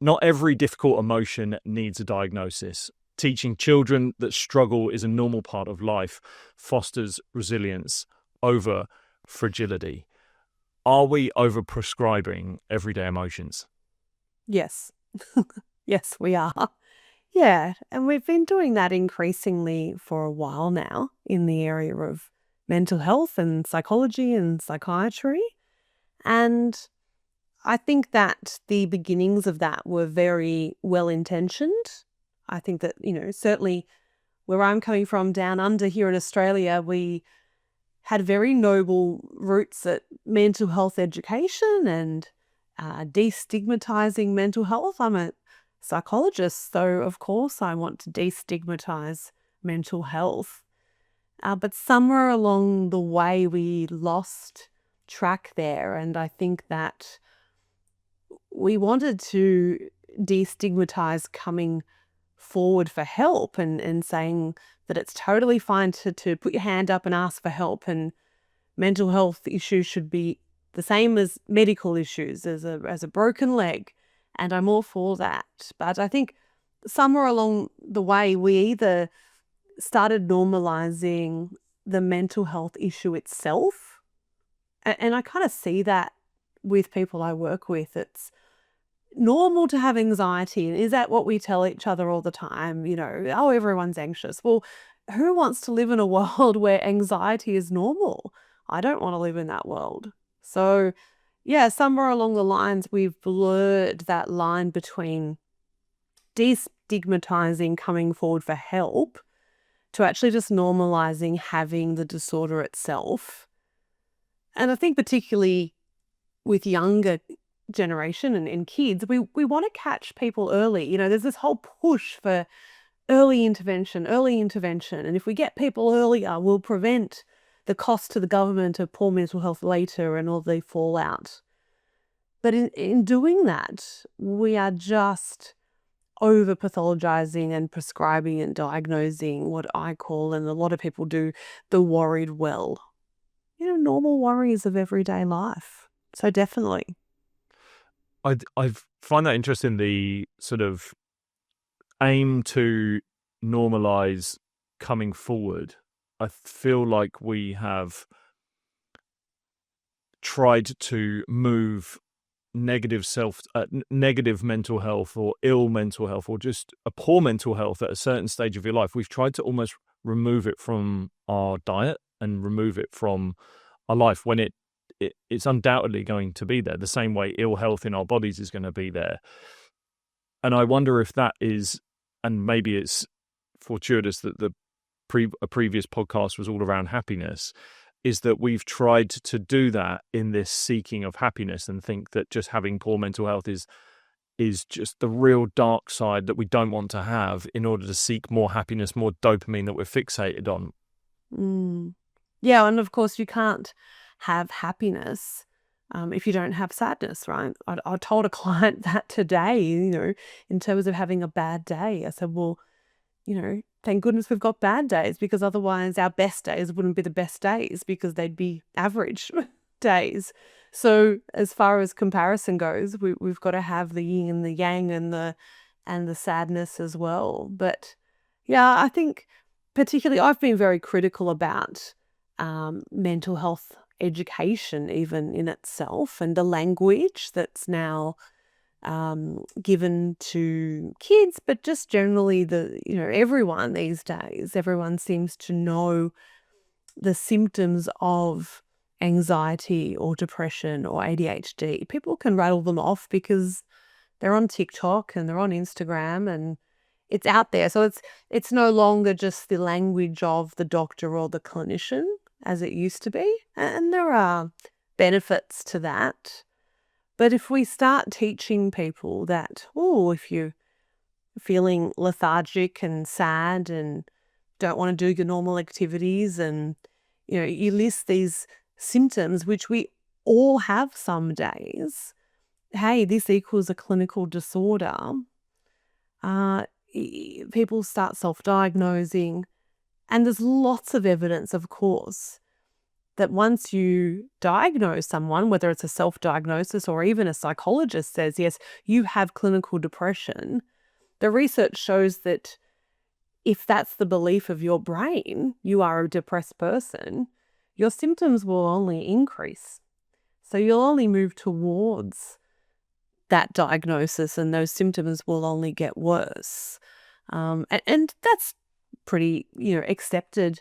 Not every difficult emotion needs a diagnosis. Teaching children that struggle is a normal part of life fosters resilience over fragility. Are we over prescribing everyday emotions? Yes. Yes, we are. Yeah, and we've been doing that increasingly for a while now in the area of mental health and psychology and psychiatry. And I think that the beginnings of that were very well intentioned. I think that, certainly where I'm coming from down under here in Australia, we had very noble roots at mental health education and destigmatizing mental health. I'm a psychologist, so of course I want to destigmatize mental health. But somewhere along the way, we lost track there. And I think that we wanted to destigmatize coming forward for help and saying that it's totally fine to put your hand up and ask for help, and mental health issues should be the same as medical issues, as a broken leg. And I'm all for that. But I think somewhere along the way, we either started normalizing the mental health issue itself. And I kind of see that with people I work with. It's normal to have anxiety. Is that what we tell each other all the time? Oh, everyone's anxious. Well, who wants to live in a world where anxiety is normal? I don't want to live in that world. So, yeah, somewhere along the lines, we've blurred that line between destigmatizing coming forward for help to actually just normalizing having the disorder itself. And I think particularly with younger generation and kids, we want to catch people early. There's this whole push for early intervention. And if we get people earlier, we'll prevent the cost to the government of poor mental health later and all the fallout. But in doing that, we are just over pathologizing and prescribing and diagnosing what I call, and a lot of people do, the worried well. Normal worries of everyday life. So definitely. I find that interesting, the sort of aim to normalize coming forward. I feel like we have tried to move negative mental health or ill mental health or just a poor mental health at a certain stage of your life. We've tried to almost remove it from our diet and remove it from our life when it's undoubtedly going to be there, the same way ill health in our bodies is going to be there. And I wonder if that is, and maybe it's fortuitous that a previous podcast was all around happiness, is that we've tried to do that in this seeking of happiness and think that just having poor mental health is just the real dark side that we don't want to have in order to seek more happiness, more dopamine that we're fixated on. Mm. Yeah, and of course you can't have happiness if you don't have sadness, right? I told a client that today, in terms of having a bad day. I said, well, thank goodness we've got bad days, because otherwise our best days wouldn't be the best days, because they'd be average days. So as far as comparison goes, we've got to have the yin and the yang and the sadness as well. But yeah, I think particularly I've been very critical about mental health education, even in itself, and the language that's now given to kids, but just generally everyone these days. Everyone seems to know the symptoms of anxiety or depression or ADHD. People can rattle them off because they're on TikTok and they're on Instagram and it's out there. So it's no longer just the language of the doctor or the clinician as it used to be. And there are benefits to that. But if we start teaching people that, if you're feeling lethargic and sad and don't want to do your normal activities, and, you list these symptoms, which we all have some days, hey, this equals a clinical disorder. People start self-diagnosing, and there's lots of evidence, of course, that once you diagnose someone, whether it's a self-diagnosis or even a psychologist says, yes, you have clinical depression, the research shows that if that's the belief of your brain, you are a depressed person, your symptoms will only increase. So you'll only move towards that diagnosis and those symptoms will only get worse. And that's pretty, accepted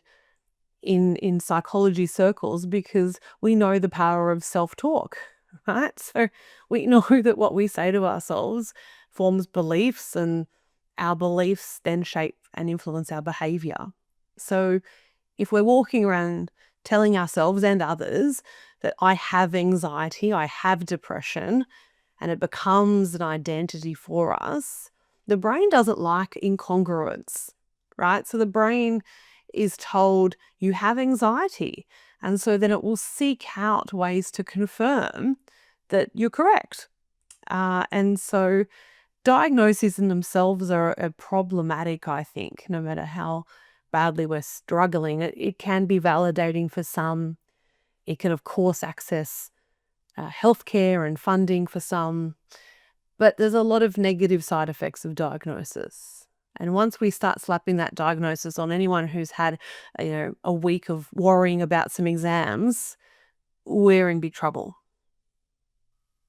in psychology circles because we know the power of self-talk, right? So we know that what we say to ourselves forms beliefs, and our beliefs then shape and influence our behavior. So if we're walking around telling ourselves and others that I have anxiety, I have depression, and it becomes an identity for us, the brain doesn't like incongruence, right? So the brain is told you have anxiety, and so then it will seek out ways to confirm that you're correct. And so diagnoses in themselves are problematic, I think, no matter how badly we're struggling. It can be validating for some. It can, of course, access healthcare and funding for some. But there's a lot of negative side effects of diagnosis. And once we start slapping that diagnosis on anyone who's had, a week of worrying about some exams, we're in big trouble.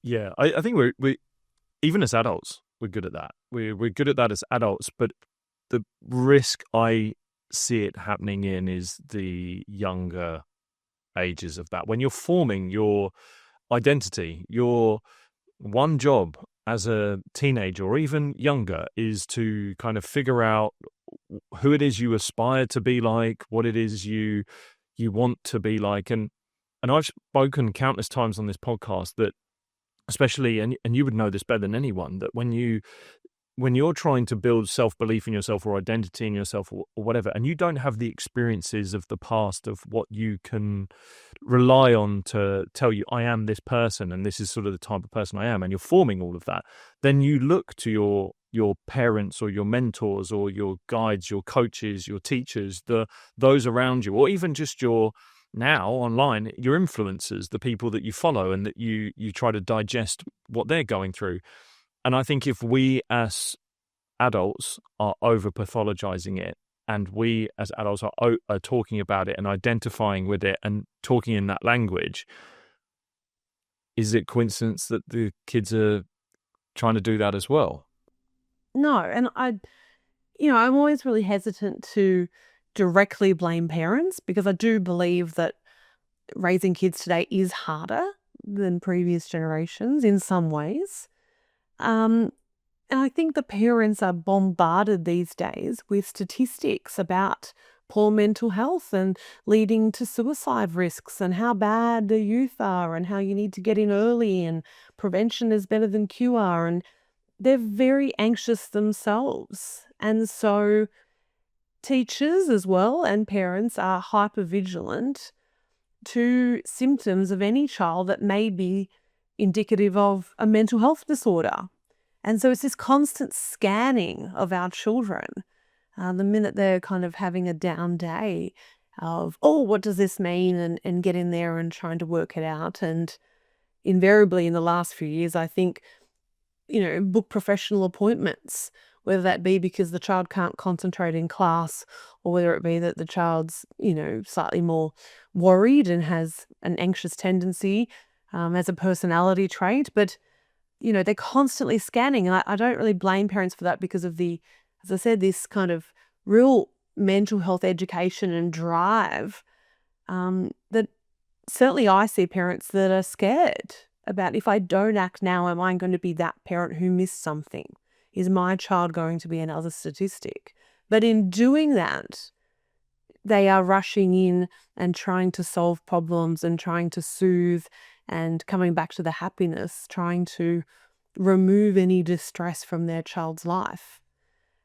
Yeah, I think we even as adults, we're good at that. We're good at that as adults, but the risk I see it happening in is the younger ages of that. When you're forming your identity, your one job as a teenager or even younger is to kind of figure out who it is you aspire to be like, what it is you want to be like. And I've spoken countless times on this podcast that especially, and you would know this better than anyone, that when you're trying to build self-belief in yourself or identity in yourself or whatever, and you don't have the experiences of the past of what you can rely on to tell you, I am this person and this is sort of the type of person I am, and you're forming all of that, then you look to your parents or your mentors or your guides, your coaches, your teachers, those around you, or even just your now online, your influencers, the people that you follow and that you try to digest what they're going through. And I think if we as adults are over pathologizing it, and we as adults are talking about it and identifying with it and talking in that language, is it coincidence that the kids are trying to do that as well? No, and I'm always really hesitant to directly blame parents because I do believe that raising kids today is harder than previous generations in some ways. And I think the parents are bombarded these days with statistics about poor mental health and leading to suicide risks and how bad the youth are and how you need to get in early and prevention is better than cure. And they're very anxious themselves. And so teachers as well and parents are hyper-vigilant to symptoms of any child that may be indicative of a mental health disorder. And so it's this constant scanning of our children. The minute they're kind of having a down day of, oh, what does this mean? And get in there and trying to work it out. And invariably in the last few years, I think, book professional appointments, whether that be because the child can't concentrate in class or whether it be that the child's, slightly more worried and has an anxious tendency as a personality trait. But they're constantly scanning. And I don't really blame parents for that because of as I said, this kind of real mental health education and drive that certainly I see parents that are scared about, if I don't act now, am I going to be that parent who missed something? Is my child going to be another statistic? But in doing that, they are rushing in and trying to solve problems and trying to soothe and coming back to the happiness, trying to remove any distress from their child's life.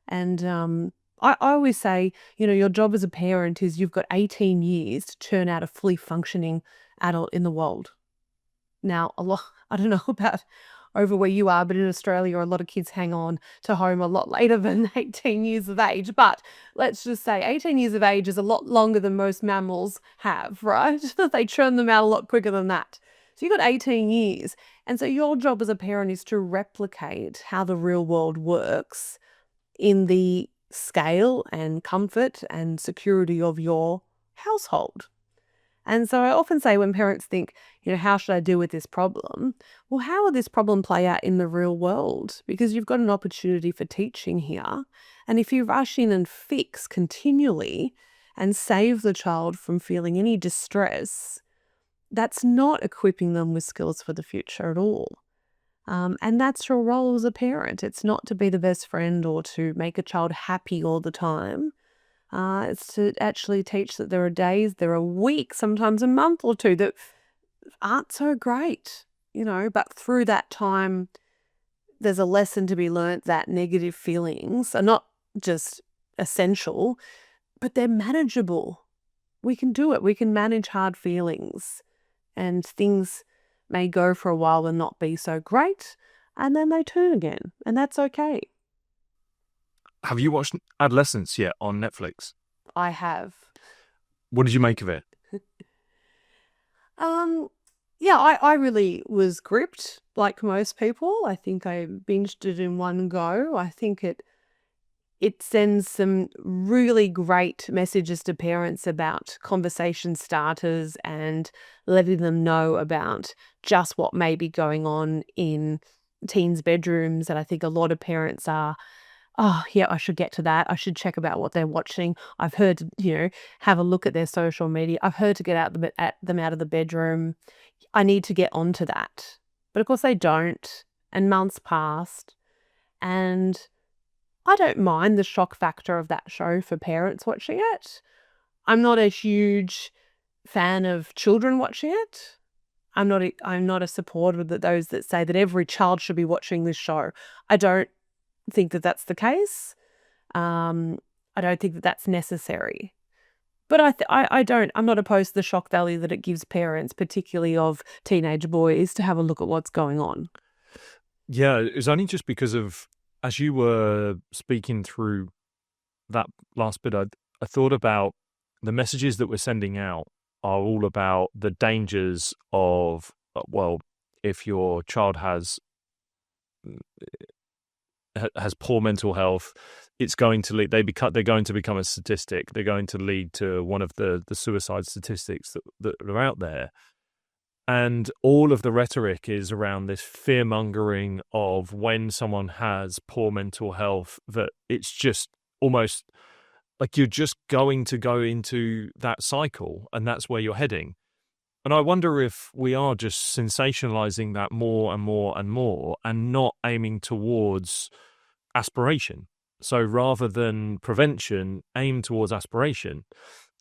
And I always say, your job as a parent is you've got 18 years to turn out a fully functioning adult in the world. Now, I don't know about over where you are, but in Australia, a lot of kids hang on to home a lot later than 18 years of age. But let's just say 18 years of age is a lot longer than most mammals have, right? They churn them out a lot quicker than that. So you've got 18 years. And so your job as a parent is to replicate how the real world works in the scale and comfort and security of your household. And so I often say when parents think, how should I deal with this problem? Well, how will this problem play out in the real world? Because you've got an opportunity for teaching here. And if you rush in and fix continually and save the child from feeling any distress, that's not equipping them with skills for the future at all. And that's your role as a parent. It's not to be the best friend or to make a child happy all the time. It's to actually teach that there are days, there are weeks, sometimes a month or two that aren't so great, but through that time, there's a lesson to be learnt that negative feelings are not just essential, but they're manageable. We can do it. We can manage hard feelings, and things may go for a while and not be so great, and then they turn again, and that's okay. Have you watched Adolescence yet on Netflix? I have. What did you make of it? Yeah, I really was gripped like most people. I think I binged it in one go. I think it sends some really great messages to parents about conversation starters and letting them know about just what may be going on in teens' bedrooms. And I think a lot of parents are, oh, yeah, I should get to that. I should check about what they're watching. I've heard, have a look at their social media. I've heard to get them out of the bedroom. I need to get onto that. But of course they don't. And months passed. And I don't mind the shock factor of that show for parents watching it. I'm not a huge fan of children watching it. I'm not a supporter of those that say that every child should be watching this show. I don't think that that's the case. I don't think that that's necessary. But I'm not opposed to the shock value that it gives parents, particularly of teenage boys, to have a look at what's going on. Yeah, it was only just because of, as you were speaking through that last bit, I thought about the messages that we're sending out are all about the dangers of, if your child has poor mental health, it's going to lead. They're going to become a statistic. They're going to lead to one of the suicide statistics that are out there. And all of the rhetoric is around this fear mongering of when someone has poor mental health, that it's just almost like you're just going to go into that cycle, and that's where you're heading. And I wonder if we are just sensationalizing that more and more and more, and not aiming towards aspiration. So rather than prevention, aim towards aspiration.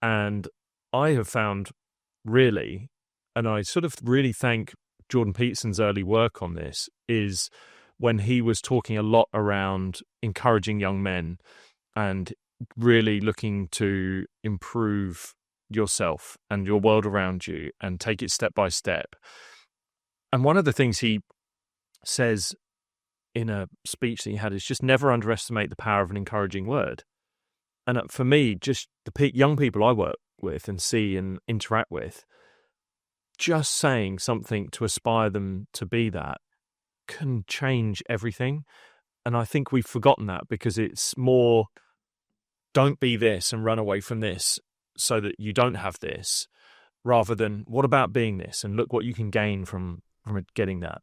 And I have found really, and I sort of really thank Jordan Peterson's early work on this, is when he was talking a lot around encouraging young men and really looking to improve yourself and your world around you and take it step by step. And one of the things he says in a speech that he had is just never underestimate the power of an encouraging word. And for me, just the young people I work with and see and interact with, just saying something to aspire them to be that can change everything. And I think we've forgotten that, because it's more, don't be this and run away from this so that you don't have this, rather than what about being this and look what you can gain from getting that.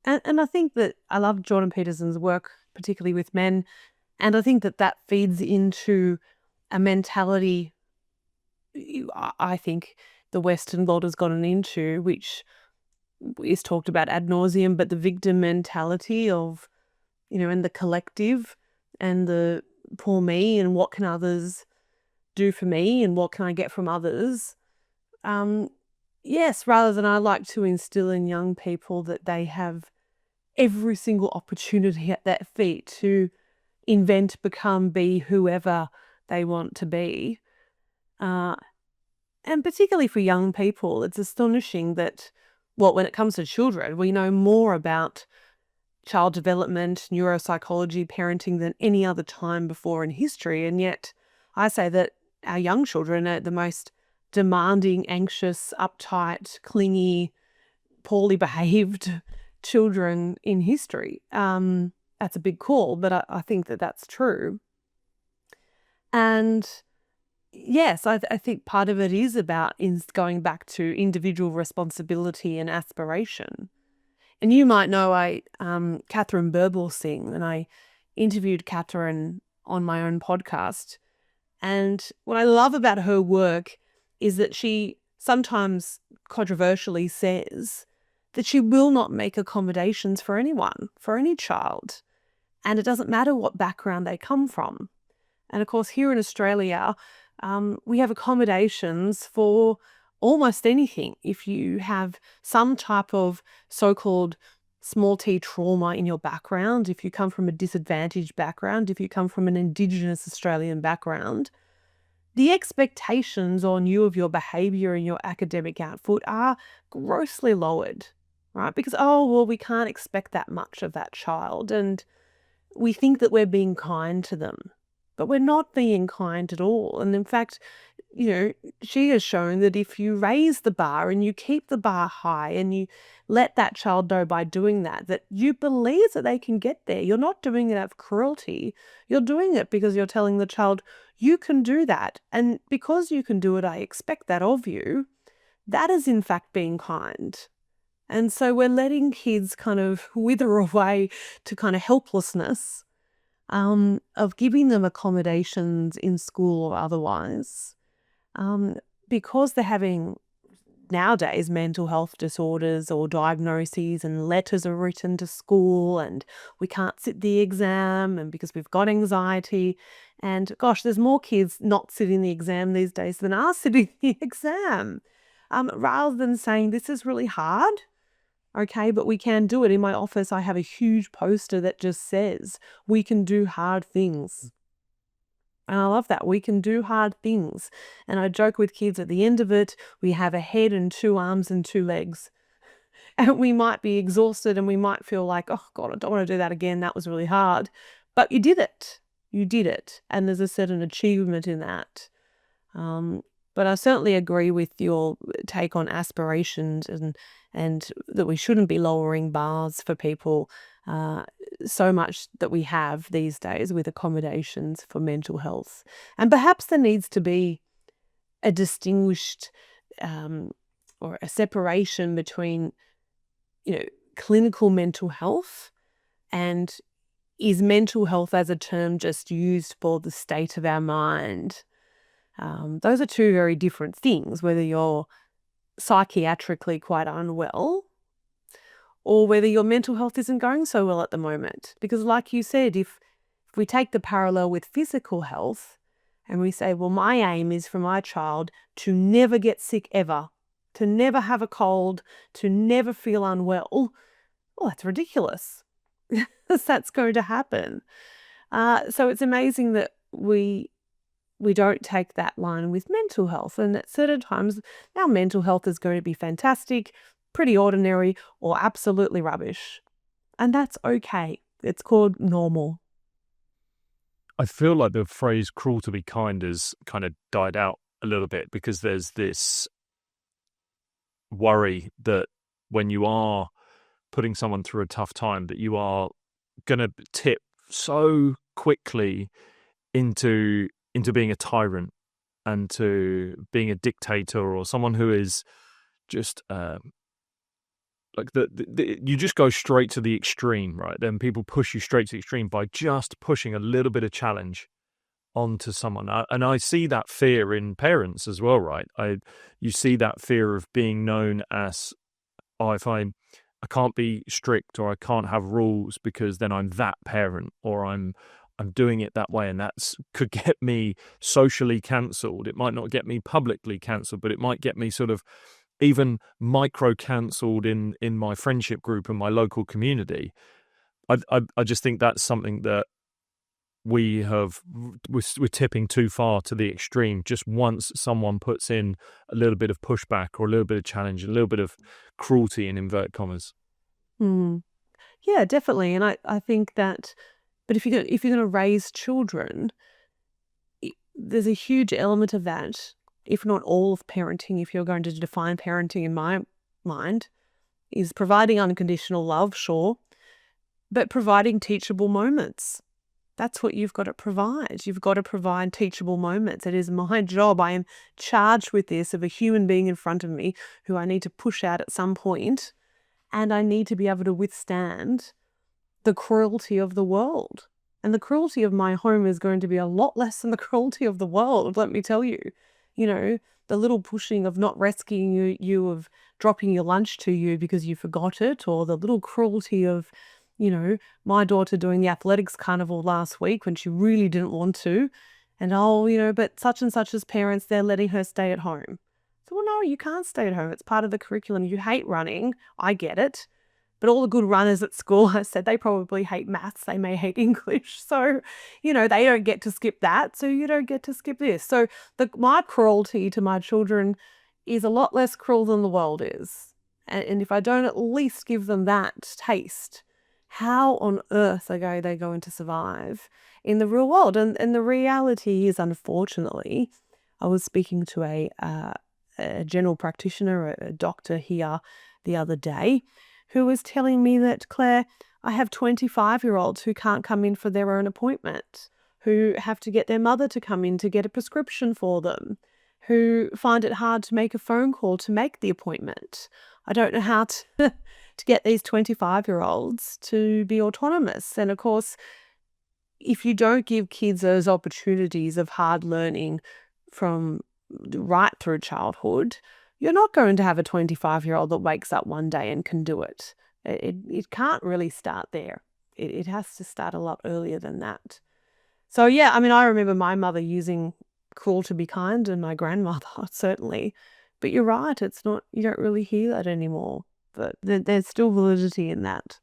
And I think that I love Jordan Peterson's work, particularly with men. And I think that feeds into a mentality I think the Western world has gotten into, which is talked about ad nauseum, but the victim mentality of, and the collective and the poor me and what can others do for me and what can I get from others. Yes, rather than I like to instill in young people that they have every single opportunity at their feet to invent, become, be whoever they want to be. And particularly for young people, it's astonishing that, when it comes to children, we know more about child development, neuropsychology, parenting than any other time before in history. And yet I say that our young children are the most demanding, anxious, uptight, clingy, poorly behaved children in history. That's a big call, but I think that that's true. And yes, I think part of it is about going back to individual responsibility and aspiration. And you might know Catherine Burblesing, and I interviewed Catherine on my own podcast. And what I love about her work is that she sometimes controversially says that she will not make accommodations for anyone, for any child. And it doesn't matter what background they come from. And of course, here in Australia, we have accommodations for almost anything. If you have some type of so-called small t trauma in your background, if you come from a disadvantaged background, if you come from an Indigenous Australian background, the expectations on you of your behaviour and your academic output are grossly lowered, right? Because, we can't expect that much of that child. And we think that we're being kind to them, but we're not being kind at all. And in fact, she has shown that if you raise the bar and you keep the bar high and you let that child know by doing that, that you believe that they can get there. You're not doing it out of cruelty. You're doing it because you're telling the child, you can do that. And because you can do it, I expect that of you. That is in fact being kind. And so we're letting kids kind of wither away to kind of helplessness, of giving them accommodations in school or otherwise, because they're having nowadays mental health disorders or diagnoses, and letters are written to school and we can't sit the exam, and because we've got anxiety. And gosh, there's more kids not sitting the exam these days than are sitting the exam. Rather than saying this is really hard, okay, but we can do it. In my office, I have a huge poster that just says, we can do hard things. And I love that. We can do hard things. And I joke with kids at the end of it, we have a head and 2 arms and 2 legs. And we might be exhausted and we might feel like, oh God, I don't want to do that again. That was really hard. But you did it. You did it. And there's a certain achievement in that. But I certainly agree with your take on aspirations, and that we shouldn't be lowering bars for people so much that we have these days with accommodations for mental health. And perhaps there needs to be a distinguished or a separation between, clinical mental health, and is mental health as a term just used for the state of our mind? Those are two very different things, whether you're psychiatrically quite unwell or whether your mental health isn't going so well at the moment. Because like you said, if we take the parallel with physical health and we say, well, my aim is for my child to never get sick ever, to never have a cold, to never feel unwell, well, that's ridiculous. That's going to happen. So it's amazing that we don't take that line with mental health. And at certain times, our mental health is going to be fantastic, pretty ordinary, or absolutely rubbish. And that's okay. It's called normal. I feel like the phrase cruel to be kind has kind of died out a little bit, because there's this worry that when you are putting someone through a tough time, that you are going to tip so quickly into being a tyrant and to being a dictator, or someone who is just like you just go straight to the extreme, right? Then people push you straight to the extreme by just pushing a little bit of challenge onto someone. And I see that fear in parents as well, right? You see that fear of being known as, if I can't be strict, or I can't have rules because then I'm that parent, or I'm doing it that way, and that's could get me socially cancelled. It might not get me publicly cancelled, but it might get me sort of even micro cancelled in my friendship group and my local community. I just think that's something that we're tipping too far to the extreme. Just once someone puts in a little bit of pushback or a little bit of challenge, a little bit of cruelty in inverted commas. Yeah, definitely. And I think that, but if you're going to raise children, there's a huge element of that, if not all of parenting, if you're going to define parenting in my mind, is providing unconditional love, sure, but providing teachable moments. That's what you've got to provide. You've got to provide teachable moments. It is my job. I am charged with this, of a human being in front of me who I need to push out at some point, and I need to be able to withstand the cruelty of the world. And the cruelty of my home is going to be a lot less than the cruelty of the world, let me tell you. You know, the little pushing of not rescuing you, of dropping your lunch to you because you forgot it, or the little cruelty of, my daughter doing the athletics carnival last week when she really didn't want to. And, but such and such as parents, they're letting her stay at home. So, well, no, you can't stay at home. It's part of the curriculum. You hate running. I get it. But all the good runners at school, I said, they probably hate maths. They may hate English. So, they don't get to skip that. So you don't get to skip this. So my cruelty to my children is a lot less cruel than the world is. And if I don't at least give them that taste, how on earth are they going to survive in the real world? And the reality is, unfortunately, I was speaking to a general practitioner, a doctor here the other day, who was telling me that, Claire, I have 25-year-olds who can't come in for their own appointment, who have to get their mother to come in to get a prescription for them, who find it hard to make a phone call to make the appointment. I don't know how to, to get these 25-year-olds to be autonomous. And of course, if you don't give kids those opportunities of hard learning from right through childhood, you're not going to have a 25-year-old that wakes up one day and can do it. It can't really start there. It has to start a lot earlier than that. So, yeah, I mean, I remember my mother using cruel to be kind, and my grandmother, certainly. But you're right, it's not, you don't really hear that anymore. But there's still validity in that.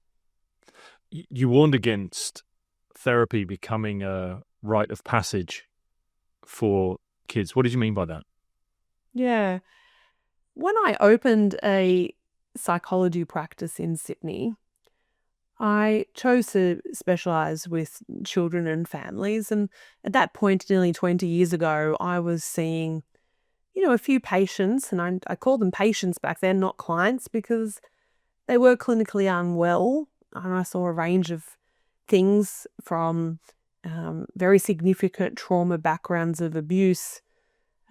You warned against therapy becoming a rite of passage for kids. What did you mean by that? Yeah. When I opened a psychology practice in Sydney, I chose to specialise with children and families. And at that point, nearly 20 years ago, I was seeing, a few patients, and I called them patients back then, not clients, because they were clinically unwell. And I saw a range of things from very significant trauma backgrounds of abuse,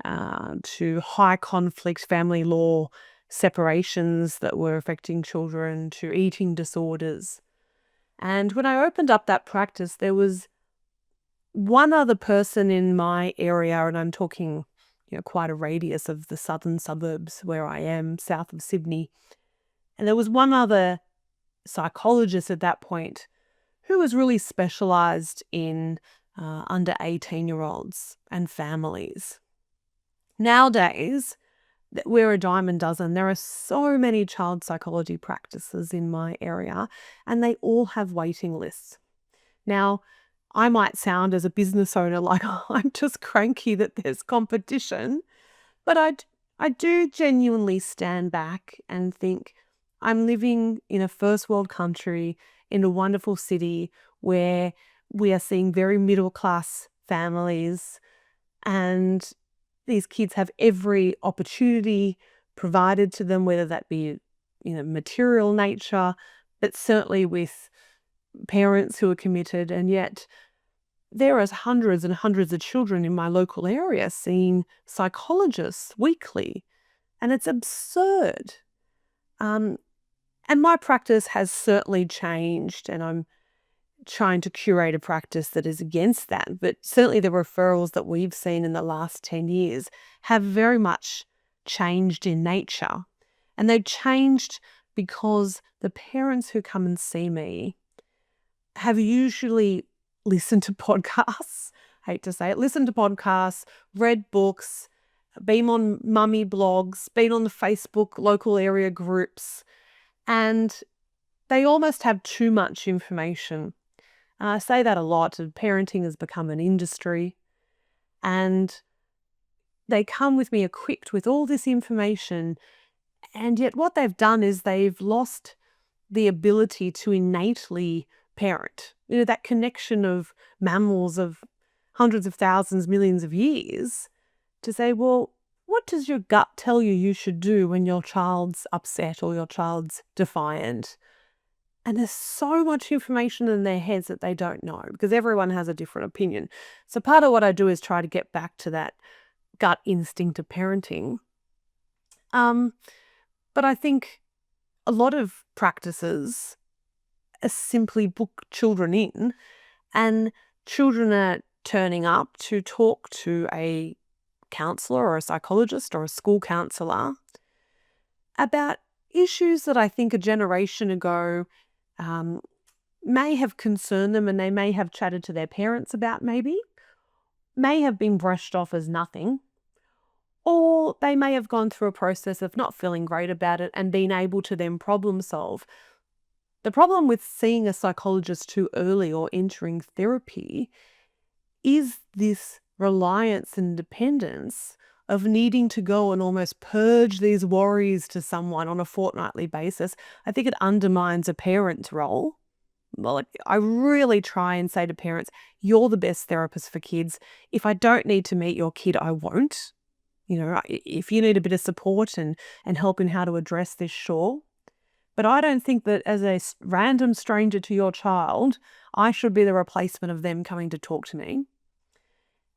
to high conflict family law separations that were affecting children, to eating disorders. And when I opened up that practice, there was one other person in my area, and I'm talking, quite a radius of the southern suburbs where I am, south of Sydney. And there was one other psychologist at that point who was really specialised in under 18-year-olds and families. Nowadays, we're a dime a dozen. There are so many child psychology practices in my area, and they all have waiting lists. Now, I might sound as a business owner like I'm just cranky that there's competition, but I do genuinely stand back and think I'm living in a first world country, in a wonderful city where we are seeing very middle class families, and these kids have every opportunity provided to them, whether that be, material nature, but certainly with parents who are committed. And yet there are hundreds and hundreds of children in my local area seeing psychologists weekly, and it's absurd. And my practice has certainly changed, and I'm trying to curate a practice that is against that. But certainly the referrals that we've seen in the last 10 years have very much changed in nature. And they've changed because the parents who come and see me have usually listened to podcasts, hate to say it, listened to podcasts, read books, been on mummy blogs, been on the Facebook local area groups, and they almost have too much information. I say that a lot. Parenting has become an industry, and they come with me equipped with all this information, and yet what they've done is they've lost the ability to innately parent. That connection of mammals of hundreds of thousands, millions of years, to say, well, what does your gut tell you should do when your child's upset or your child's defiant? And there's so much information in their heads that they don't know, because everyone has a different opinion. So part of what I do is try to get back to that gut instinct of parenting. But I think a lot of practices are simply book children in, and children are turning up to talk to a counsellor or a psychologist or a school counsellor about issues that I think a generation ago may have concerned them, and they may have chatted to their parents about, maybe may have been brushed off as nothing, or they may have gone through a process of not feeling great about it and being able to then problem solve. The problem with seeing a psychologist too early or entering therapy is this reliance and dependence of needing to go and almost purge these worries to someone on a fortnightly basis. I think it undermines a parent's role. Well, I really try and say to parents, you're the best therapist for kids. If I don't need to meet your kid, I won't. If you need a bit of support and help in how to address this, sure. But I don't think that as a random stranger to your child, I should be the replacement of them coming to talk to me.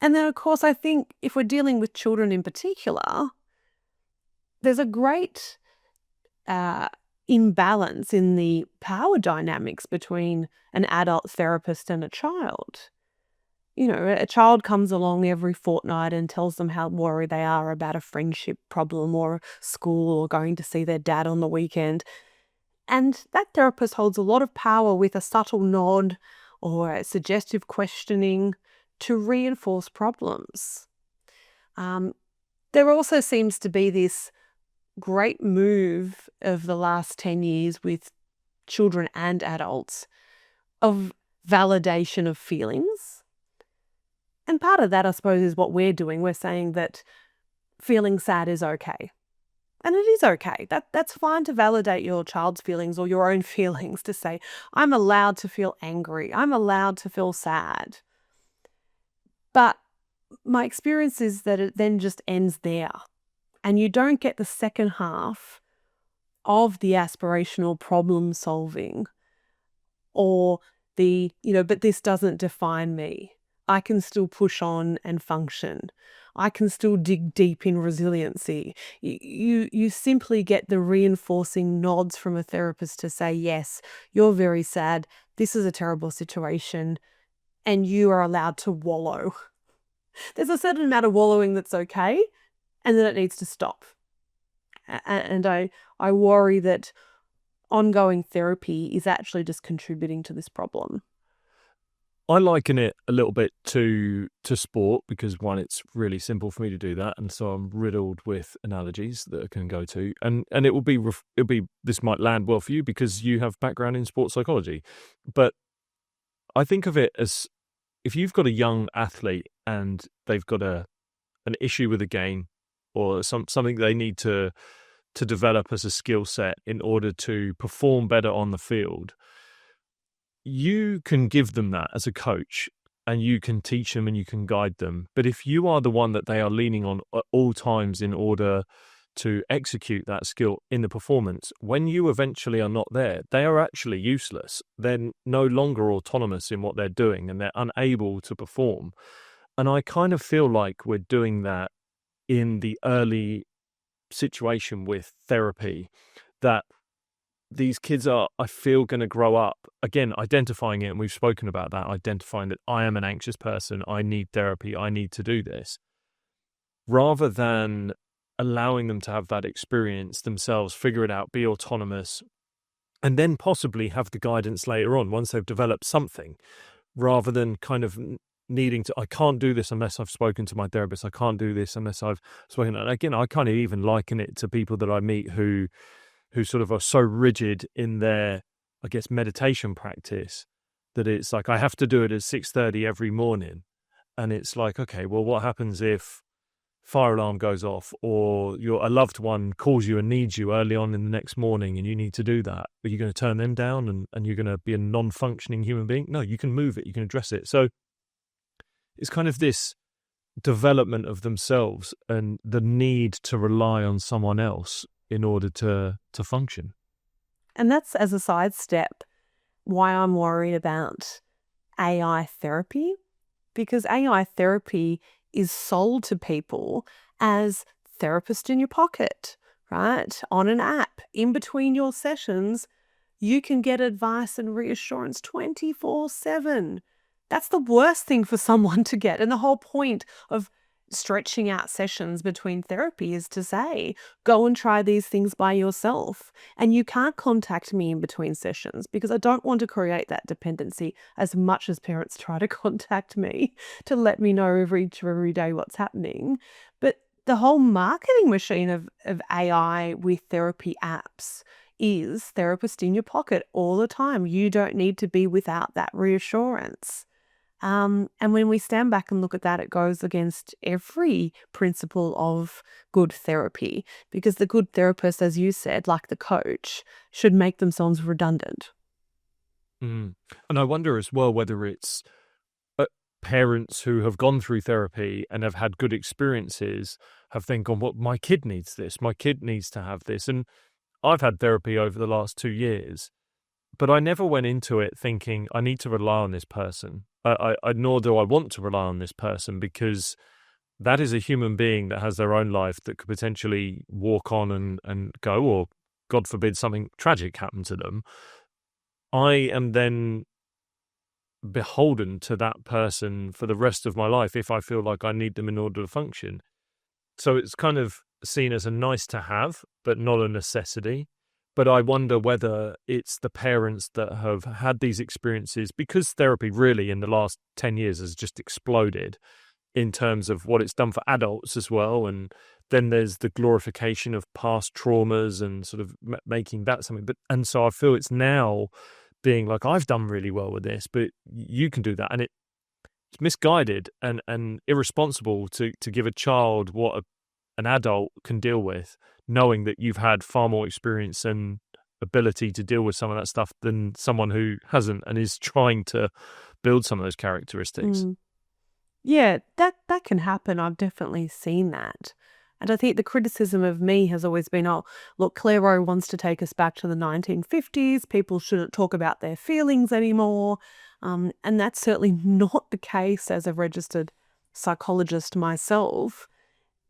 And then, of course, I think if we're dealing with children in particular, there's a great imbalance in the power dynamics between an adult therapist and a child. A child comes along every fortnight and tells them how worried they are about a friendship problem or school or going to see their dad on the weekend. And that therapist holds a lot of power with a subtle nod or a suggestive questioning to reinforce problems. There also seems to be this great move of the last 10 years with children and adults of validation of feelings. And part of that, I suppose, is what we're doing. We're saying that feeling sad is okay. And it is okay. That's fine to validate your child's feelings or your own feelings, to say, I'm allowed to feel angry. I'm allowed to feel sad. But my experience is that it then just ends there. And you don't get the second half of the aspirational problem solving, or but this doesn't define me. I can still push on and function. I can still dig deep in resiliency. You simply get the reinforcing nods from a therapist to say, yes, you're very sad. This is a terrible situation. And you are allowed to wallow. There's a certain amount of wallowing that's okay, and then it needs to stop. And I worry that ongoing therapy is actually just contributing to this problem. I liken it a little bit to sport, because one, it's really simple for me to do that, and so I'm riddled with analogies that I can go to, and it'll be this might land well for you because you have background in sports psychology, but I think of it as if you've got a young athlete and they've got an issue with a game or something they need to develop as a skill set in order to perform better on the field. You can give them that as a coach, and you can teach them and you can guide them. But if you are the one that they are leaning on at all times in order to execute that skill in the performance, when you eventually are not there, they are actually useless. They're no longer autonomous in what they're doing, and they're unable to perform. And I kind of feel like we're doing that in the early situation with therapy, that these kids are, I feel, going to grow up, again, identifying it, and we've spoken about that, identifying that I am an anxious person, I need therapy, I need to do this, rather than allowing them to have that experience themselves, figure it out, be autonomous, and then possibly have the guidance later on once they've developed something, rather than kind of needing to, I can't do this unless I've spoken to my therapist, I can't do this unless I've spoken. And again, I kind of even liken it to people that I meet who sort of are so rigid in their, I guess, meditation practice that it's like, I have to do it at 6:30 every morning. And it's like, okay, well, what happens if fire alarm goes off, or a loved one calls you and needs you early on in the next morning and you need to do that, are you going to turn them down and you're going to be a non-functioning human being? No, you can move it, you can address it. So it's kind of this development of themselves and the need to rely on someone else in order to function. And that's, as a sidestep, why I'm worried about AI therapy, because AI therapy is sold to people as therapist in your pocket, right? On an app, in between your sessions, you can get advice and reassurance 24/7. That's the worst thing for someone to get. And the whole point of stretching out sessions between therapy is to say, go and try these things by yourself. And you can't contact me in between sessions because I don't want to create that dependency as much as parents try to contact me to let me know every day what's happening. But the whole marketing machine of AI with therapy apps is therapist in your pocket all the time. You don't need to be without that reassurance. And when we stand back and look at that, it goes against every principle of good therapy, because the good therapist, as you said, like the coach, should make themselves redundant. And I wonder as well whether it's parents who have gone through therapy and have had good experiences have then gone, well, my kid needs this, my kid needs to have this. And I've had therapy over the last 2 years, but I never went into it thinking I need to rely on this person. Nor do I want to rely on this person, because that is a human being that has their own life that could potentially walk on and go, or God forbid something tragic happened to them. I am then beholden to that person for the rest of my life if I feel like I need them in order to function. So it's kind of seen as a nice to have, but not a necessity. But I wonder whether it's the parents that have had these experiences, because therapy really in the last 10 years has just exploded in terms of what it's done for adults as well. And then there's the glorification of past traumas and sort of making that something. And so I feel it's now being like, I've done really well with this, but you can do that. And it's misguided and irresponsible to give a child what an adult can deal with, knowing that you've had far more experience and ability to deal with some of that stuff than someone who hasn't and is trying to build some of those characteristics. Yeah, that can happen. I've definitely seen that. And I think the criticism of me has always been, oh, look, Clare Rowe wants to take us back to the 1950s. People shouldn't talk about their feelings anymore. And that's certainly not the case as a registered psychologist myself.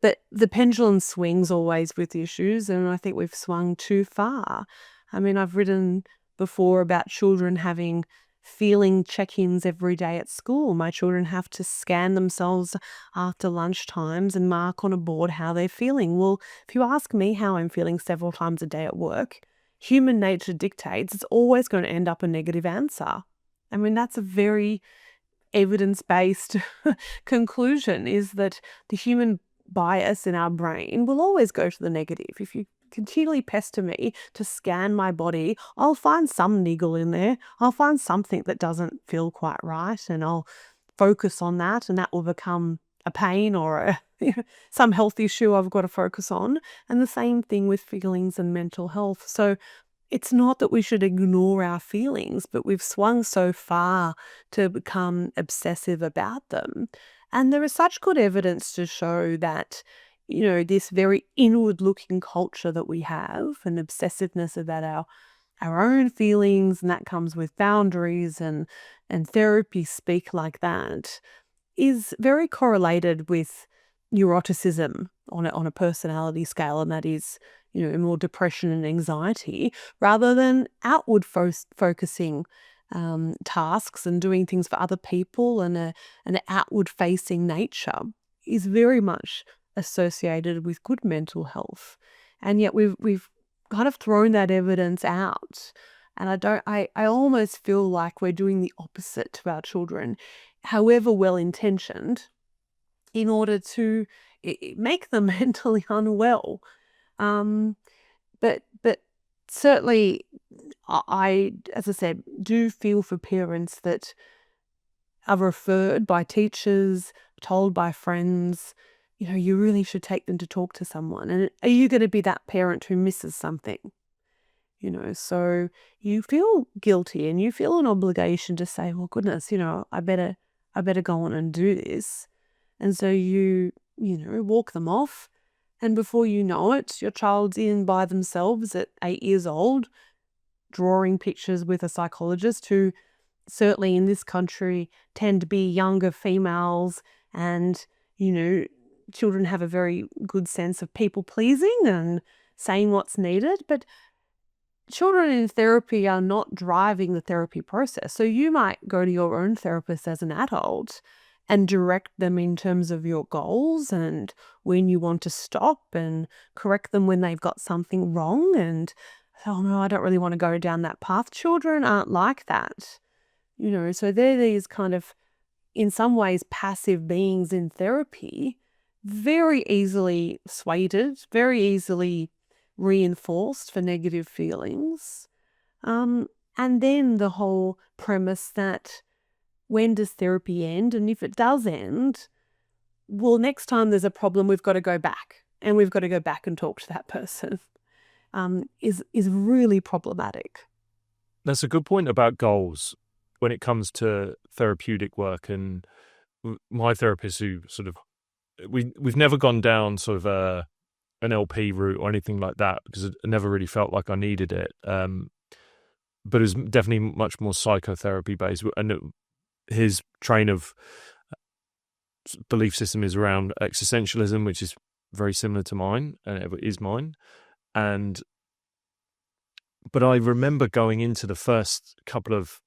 But the pendulum swings always with issues, and I think we've swung too far. I mean, I've written before about children having feeling check-ins every day at school. My children have to scan themselves after lunch times and mark on a board how they're feeling. Well, if you ask me how I'm feeling several times a day at work, human nature dictates it's always going to end up a negative answer. I mean, that's a very evidence-based conclusion, is that the human bias in our brain will always go to the negative. If you continually pester me to scan my body, I'll find some niggle in there. I'll find something that doesn't feel quite right, and I'll focus on that, and that will become a pain or some health issue I've got to focus on. And the same thing with feelings and mental health. So it's not that we should ignore our feelings, but we've swung so far to become obsessive about them. And there is such good evidence to show that, this very inward-looking culture that we have, an obsessiveness about our own feelings, and that comes with boundaries and therapy speak like that, is very correlated with neuroticism on a personality scale, and that is, more depression and anxiety, rather than outward focusing tasks and doing things for other people, and an outward-facing nature is very much associated with good mental health. And yet we've kind of thrown that evidence out. And I almost feel like we're doing the opposite to our children, however well-intentioned, in order to make them mentally unwell. But certainly, I, as I said, do feel for parents that are referred by teachers, told by friends, you really should take them to talk to someone. And are you going to be that parent who misses something? So you feel guilty and you feel an obligation to say, well, goodness, I better go on and do this. And so you walk them off. And before you know it, your child's in by themselves at 8 years old, drawing pictures with a psychologist who certainly in this country tend to be younger females, and, children have a very good sense of people pleasing and saying what's needed. But children in therapy are not driving the therapy process. So you might go to your own therapist as an adult and direct them in terms of your goals and when you want to stop, and correct them when they've got something wrong. And, oh no, I don't really want to go down that path. Children aren't like that. So they're these kind of, in some ways, passive beings in therapy, very easily swayed, very easily reinforced for negative feelings. And then the whole premise that, when does therapy end? And if it does end, well, next time there's a problem, we've got to go back. And we've got to go back and talk to that person. Is really problematic. That's a good point about goals when it comes to therapeutic work. And my therapist, who sort of, we've never gone down sort of an LP route or anything like that, because I never really felt like I needed it. But it was definitely much more psychotherapy based. And his train of belief system is around existentialism, which is very similar to mine, and it is mine. But I remember going into the first couple of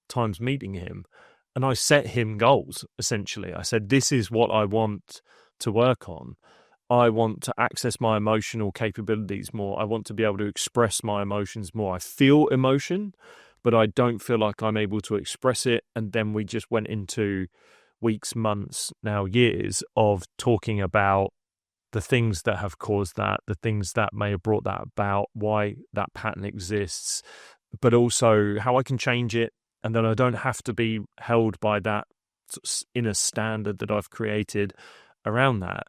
times meeting him, and I set him goals, essentially. I said, this is what I want to work on. I want to access my emotional capabilities more. I want to be able to express my emotions more. I feel emotion, but I don't feel like I'm able to express it. And then we just went into weeks, months, now years of talking about the things that have caused that, the things that may have brought that about, why that pattern exists, but also how I can change it. And then I don't have to be held by that inner standard that I've created around that.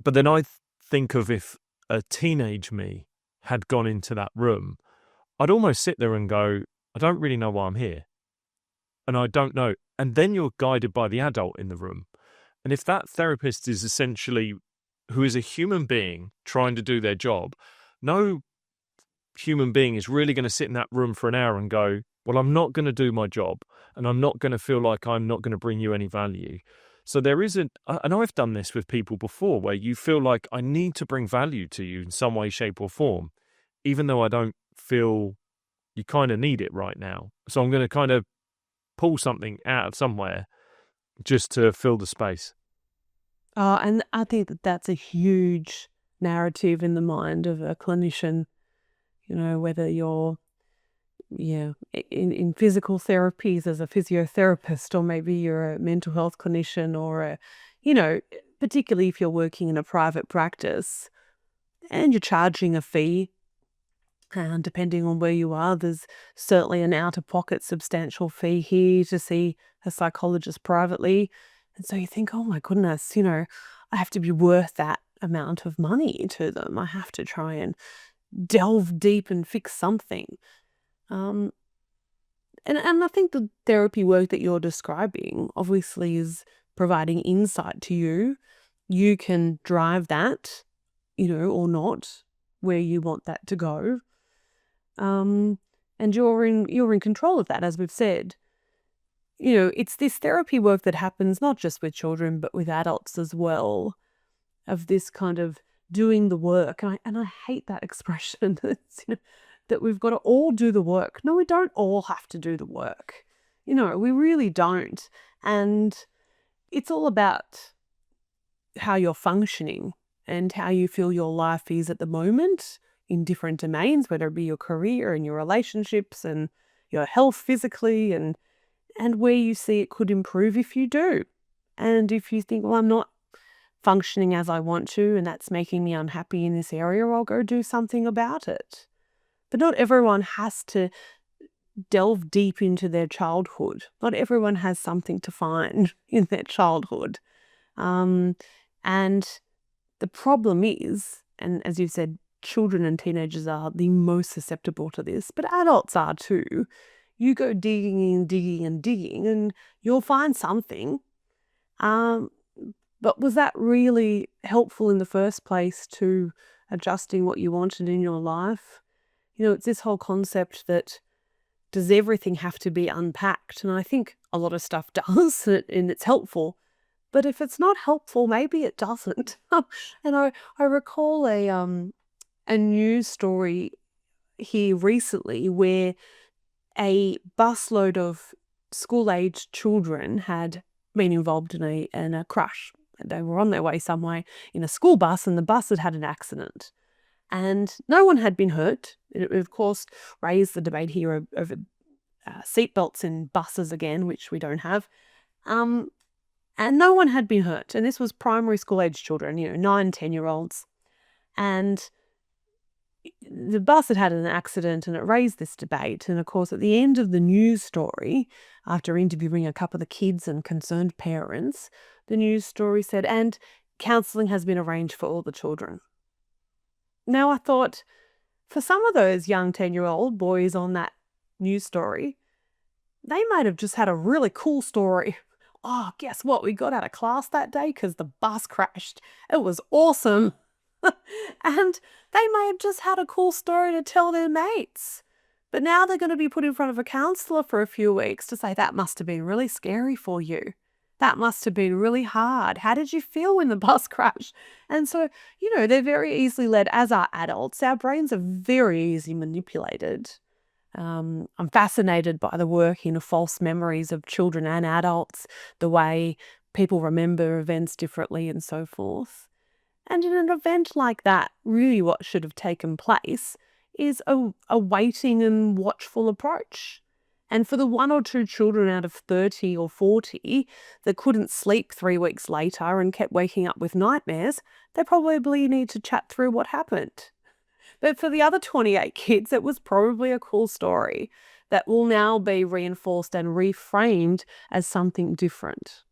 But then I think of, if a teenage me had gone into that room, I'd almost sit there and go, I don't really know why I'm here. And I don't know. And then you're guided by the adult in the room. And if that therapist is essentially, who is a human being trying to do their job, no human being is really going to sit in that room for an hour and go, well, I'm not going to do my job, and I'm not going to feel like I'm not going to bring you any value. So there isn't, and I've done this with people before, where you feel like I need to bring value to you in some way, shape or form, even though I don't feel you kind of need it right now. So I'm going to kind of pull something out of somewhere just to fill the space. And I think that that's a huge narrative in the mind of a clinician, whether you're in physical therapies as a physiotherapist, or maybe you're a mental health clinician, or particularly if you're working in a private practice and you're charging a fee, and depending on where you are, there's certainly an out-of-pocket substantial fee here to see a psychologist privately. And so you think, oh my goodness, I have to be worth that amount of money to them. I have to try and delve deep and fix something. And I think the therapy work that you're describing obviously is providing insight to you. You can drive that, or not, where you want that to go. And you're in control of that, as we've said. It's this therapy work that happens not just with children, but with adults as well, of this kind of doing the work. And I hate that expression. It's, that we've got to all do the work. No, we don't all have to do the work. We really don't. And it's all about how you're functioning and how you feel your life is at the moment in different domains, whether it be your career and your relationships and your health physically, and where you see it could improve if you do. And if you think, well, I'm not functioning as I want to, and that's making me unhappy in this area, I'll go do something about it. But not everyone has to delve deep into their childhood. Not everyone has something to find in their childhood. And The problem is, and as you've said, children and teenagers are the most susceptible to this, but adults are too. You go digging and digging and digging, and you'll find something. But was that really helpful in the first place to adjusting what you wanted in your life? It's this whole concept that does everything have to be unpacked? And I think a lot of stuff does, and it's helpful. But if it's not helpful, maybe it doesn't. And I recall a news story here recently where a busload of school-aged children had been involved in a crash. They were on their way somewhere in a school bus, and the bus had had an accident. And no one had been hurt. It, of course, raised the debate here over seatbelts in buses again, which we don't have. And no one had been hurt. And this was primary school-aged children, 9, 10-year-olds. And the bus had had an accident, and it raised this debate. And of course, at the end of the news story, after interviewing a couple of the kids and concerned parents, the news story said, and counselling has been arranged for all the children. Now I thought, for some of those young 10-year-old boys on that news story, they might have just had a really cool story. Oh, guess what? We got out of class that day because the bus crashed. It was awesome. And they may have just had a cool story to tell their mates. But now they're going to be put in front of a counsellor for a few weeks to say, that must have been really scary for you. That must have been really hard. How did you feel when the bus crashed? And so, they're very easily led, as are adults. Our brains are very easily manipulated. I'm fascinated by the work in false memories of children and adults, the way people remember events differently and so forth. And in an event like that, really what should have taken place is a waiting and watchful approach. And for the 1 or 2 children out of 30 or 40 that couldn't sleep 3 weeks later and kept waking up with nightmares, they probably need to chat through what happened. But for the other 28 kids, it was probably a cool story that will now be reinforced and reframed as something different.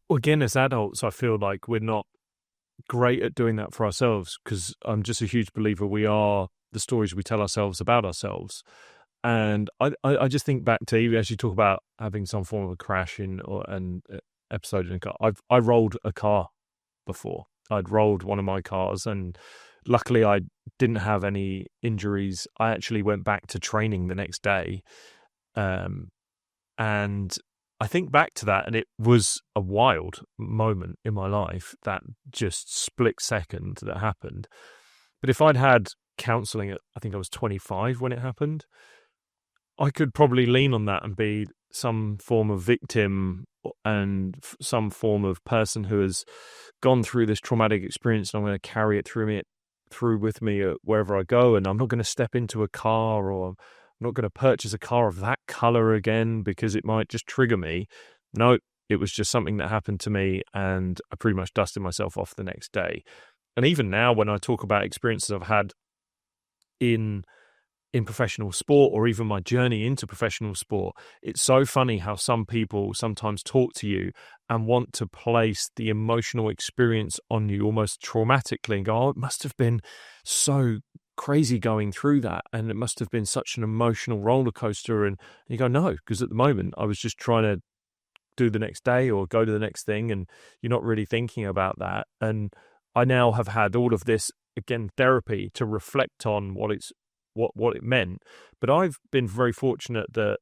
Well, again, as adults, I feel like we're not great at doing that for ourselves, because I'm just a huge believer we are the stories we tell ourselves about ourselves. And I just think back to, as you talk about having some form of a crash an episode in a car. I rolled a car before. I'd rolled one of my cars, and luckily I didn't have any injuries. I actually went back to training the next day. And I think back to that, and it was a wild moment in my life, that just split second that happened. But if I'd had counselling at, I think I was 25 when it happened, I could probably lean on that and be some form of victim and some form of person who has gone through this traumatic experience, and I'm going to carry it through with me wherever I go, and I'm not going to step into a car, or I'm not going to purchase a car of that colour again because it might just trigger me. No, it was just something that happened to me, and I pretty much dusted myself off the next day. And even now, when I talk about experiences I've had in professional sport, or even my journey into professional sport, it's so funny how some people sometimes talk to you and want to place the emotional experience on you almost traumatically and go, oh, it must have been so crazy going through that, and it must have been such an emotional roller coaster. And you go, no, because at the moment I was just trying to do the next day or go to the next thing, and you're not really thinking about that. And I now have had all of this, again, therapy to reflect on what it meant. But I've been very fortunate that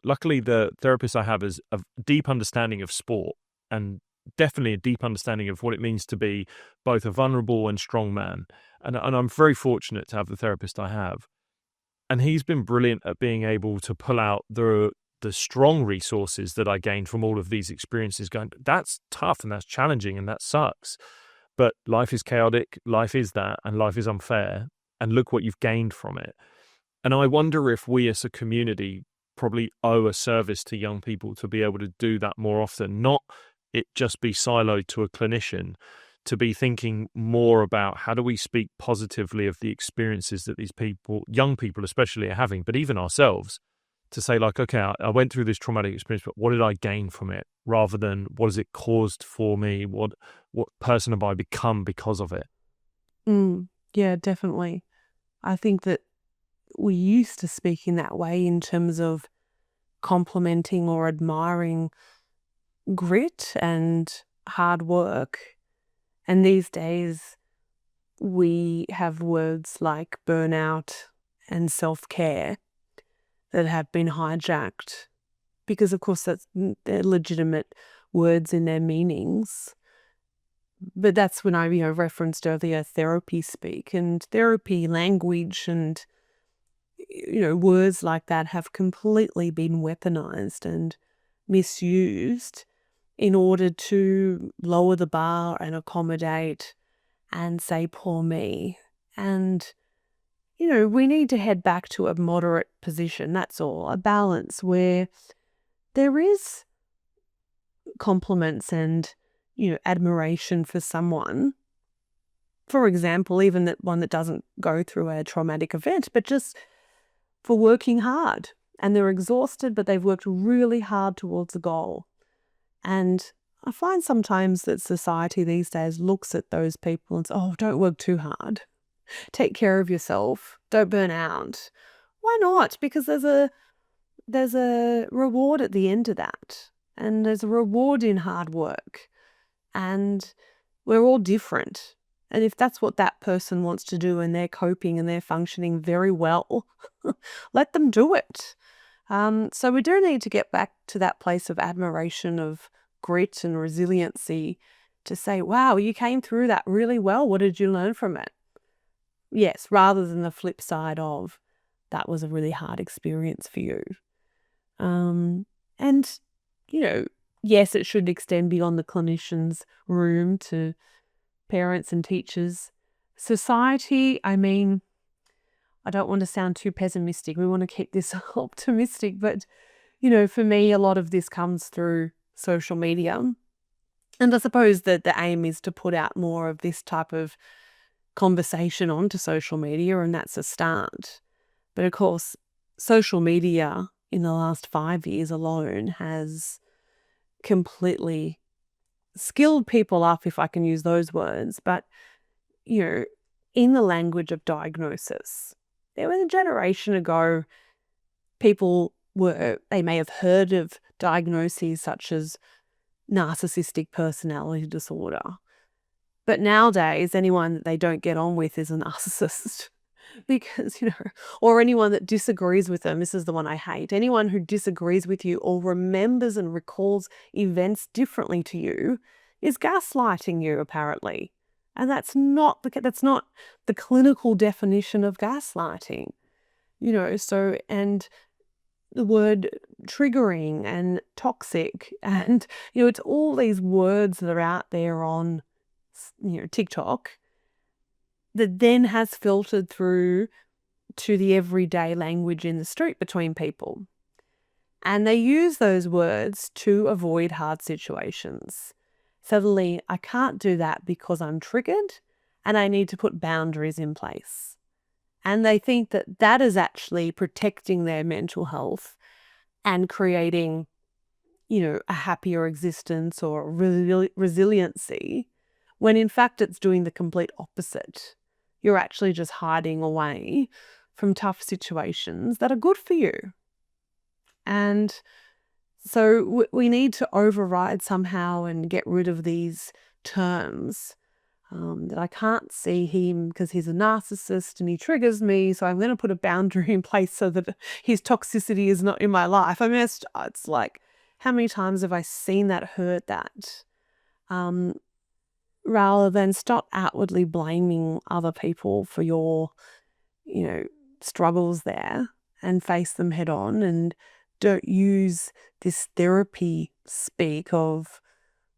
luckily the therapist I have is a deep understanding of sport, and definitely a deep understanding of what it means to be both a vulnerable and strong man. And I'm very fortunate to have the therapist I have. And he's been brilliant at being able to pull out the strong resources that I gained from all of these experiences, going, that's tough and that's challenging and that sucks. But life is chaotic, life is that, and life is unfair. And look what you've gained from it. And I wonder if we as a community probably owe a service to young people to be able to do that more often, not it just be siloed to a clinician, to be thinking more about how do we speak positively of the experiences that these people, young people especially, are having, but even ourselves, to say like, okay, I went through this traumatic experience, but what did I gain from it, rather than what has it caused for me? What person have I become because of it? Yeah, definitely. I think that we used to speak in that way in terms of complimenting or admiring grit and hard work. And these days, we have words like burnout and self-care that have been hijacked because, of course, they're legitimate words in their meanings. But that's when I referenced earlier therapy speak, and therapy language and words like that have completely been weaponized and misused in order to lower the bar and accommodate and say, poor me. And, we need to head back to a moderate position. That's all, a balance where there is compliments and, admiration for someone. For example, even that one that doesn't go through a traumatic event, but just for working hard, and they're exhausted, but they've worked really hard towards a goal. And I find sometimes that society these days looks at those people and says, oh, don't work too hard. Take care of yourself. Don't burn out. Why not? Because there's a reward at the end of that. And there's a reward in hard work. And we're all different. And if that's what that person wants to do and they're coping and they're functioning very well, let them do it. So we do need to get back to that place of admiration, of grit and resiliency, to say, wow, you came through that really well. What did you learn from it? Yes, rather than the flip side of that was a really hard experience for you. And, yes, it should extend beyond the clinician's room to parents and teachers. Society, I don't want to sound too pessimistic. We want to keep this optimistic. But, for me, a lot of this comes through social media. And I suppose that the aim is to put out more of this type of conversation onto social media, and that's a start. But of course, social media in the last 5 years alone has completely skilled people up, if I can use those words, but, in the language of diagnosis. There was a generation ago, they may have heard of diagnoses such as narcissistic personality disorder. But nowadays, anyone that they don't get on with is a narcissist. Because, or anyone that disagrees with them, this is the one I hate, anyone who disagrees with you or remembers and recalls events differently to you is gaslighting you, apparently. And that's not the clinical definition of gaslighting. And the word triggering and toxic and, it's all these words that are out there on, TikTok that then has filtered through to the everyday language in the street between people. And they use those words to avoid hard situations. Suddenly, I can't do that because I'm triggered and I need to put boundaries in place. And they think that that is actually protecting their mental health and creating, a happier existence or resiliency, when in fact it's doing the complete opposite. You're actually just hiding away from tough situations that are good for you. And so we need to override somehow and get rid of these terms that I can't see him because he's a narcissist and he triggers me, so I'm going to put a boundary in place so that his toxicity is not in my life. I mean, it's like, how many times have I seen that, heard that? Rather than stop outwardly blaming other people for your, struggles there and face them head on, and don't use this therapy speak of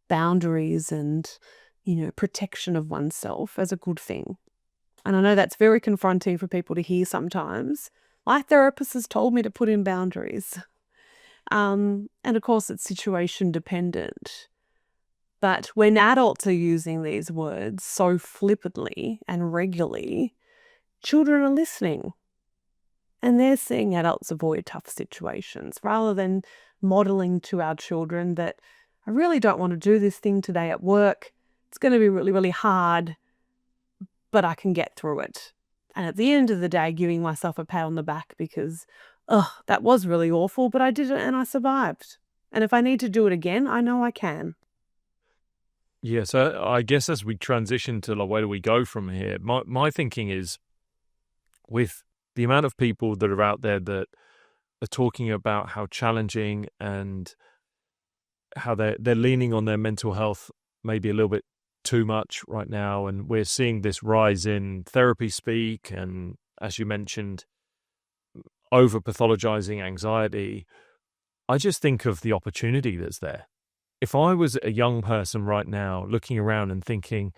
boundaries and, protection of oneself as a good thing. And I know that's very confronting for people to hear sometimes. My therapist has told me to put in boundaries. And of course, it's situation dependent. But when adults are using these words so flippantly and regularly, children are listening. And they're seeing adults avoid tough situations rather than modeling to our children that I really don't want to do this thing today at work. It's going to be really, really hard, but I can get through it. And at the end of the day, giving myself a pat on the back because, oh, that was really awful, but I did it and I survived. And if I need to do it again, I know I can. Yeah, so I guess as we transition to like, where do we go from here? My thinking is with the amount of people that are out there that are talking about how challenging and how they're leaning on their mental health maybe a little bit too much right now, and we're seeing this rise in therapy speak and, as you mentioned, over pathologizing anxiety. I just think of the opportunity that's there. If I was a young person right now looking around and thinking,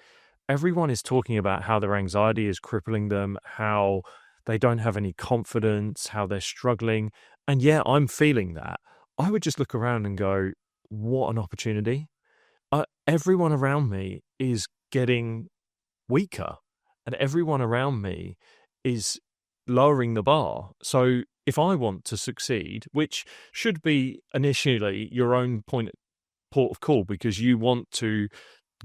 everyone is talking about how their anxiety is crippling them, how they don't have any confidence, how they're struggling, and yeah, I'm feeling that, I would just look around and go, what an opportunity. Everyone around me is getting weaker, and everyone around me is lowering the bar. So if I want to succeed, which should be initially your own port of call, because you want to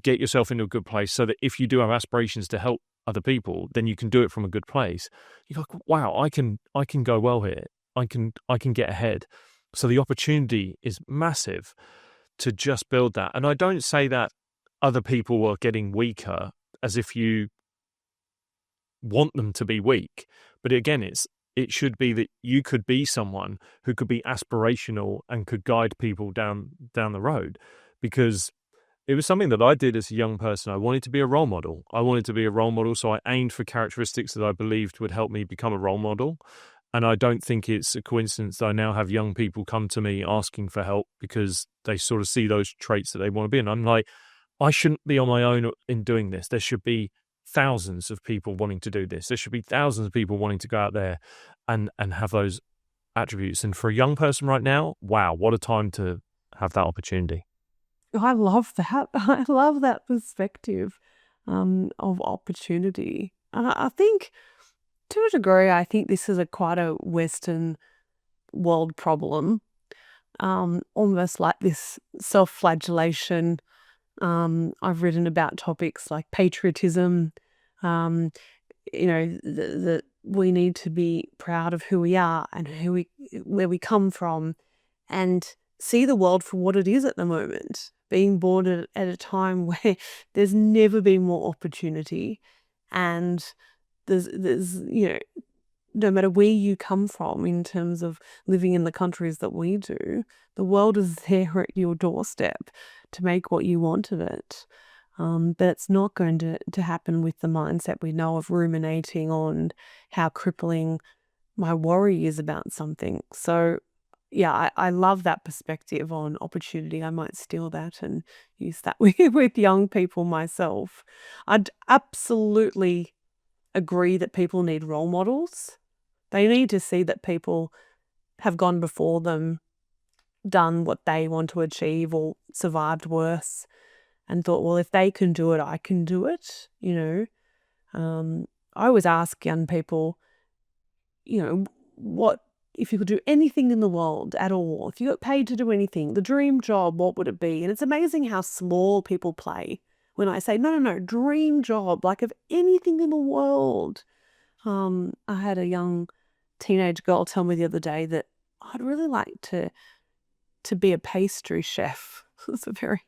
get yourself into a good place so that if you do have aspirations to help other people, then you can do it from a good place. You're like, wow, I can go well here. I can get ahead. So the opportunity is massive to just build that. And I don't say that other people are getting weaker as if you want them to be weak. But again, it should be that you could be someone who could be aspirational and could guide people down the road, because it was something that I did as a young person. I wanted to be a role model. So I aimed for characteristics that I believed would help me become a role model. And I don't think it's a coincidence that I now have young people come to me asking for help because they sort of see those traits that they want to be. And I'm like, I shouldn't be on my own in doing this. There should be thousands of people wanting to do this. There should be thousands of people wanting to go out there and have those attributes. And for a young person right now, wow, what a time to have that opportunity. I love that. I love that perspective of opportunity. I think, to a degree, I think this is quite a Western world problem, almost like this self-flagellation. I've written about topics like patriotism, um, that we need to be proud of who we are and where we come from, and see the world for what it is at the moment. Being born at a time where there's never been more opportunity, and there's no matter where you come from in terms of living in the countries that we do, the world is there at your doorstep to make what you want of it. But it's not going to happen with the mindset we know of ruminating on how crippling my worry is about something. So, yeah, I love that perspective on opportunity. I might steal that and use that with young people myself. I'd absolutely agree that people need role models. They need to see that people have gone before them, done what they want to achieve, or survived worse, and thought, well, if they can do it, I can do it. I always ask young people, what if you could do anything in the world at all? If you got paid to do anything, the dream job, what would it be? And it's amazing how small people play when I say, no, dream job, like of anything in the world. I had a young teenage girl tell me the other day that I'd really like to be a pastry chef. It's a very,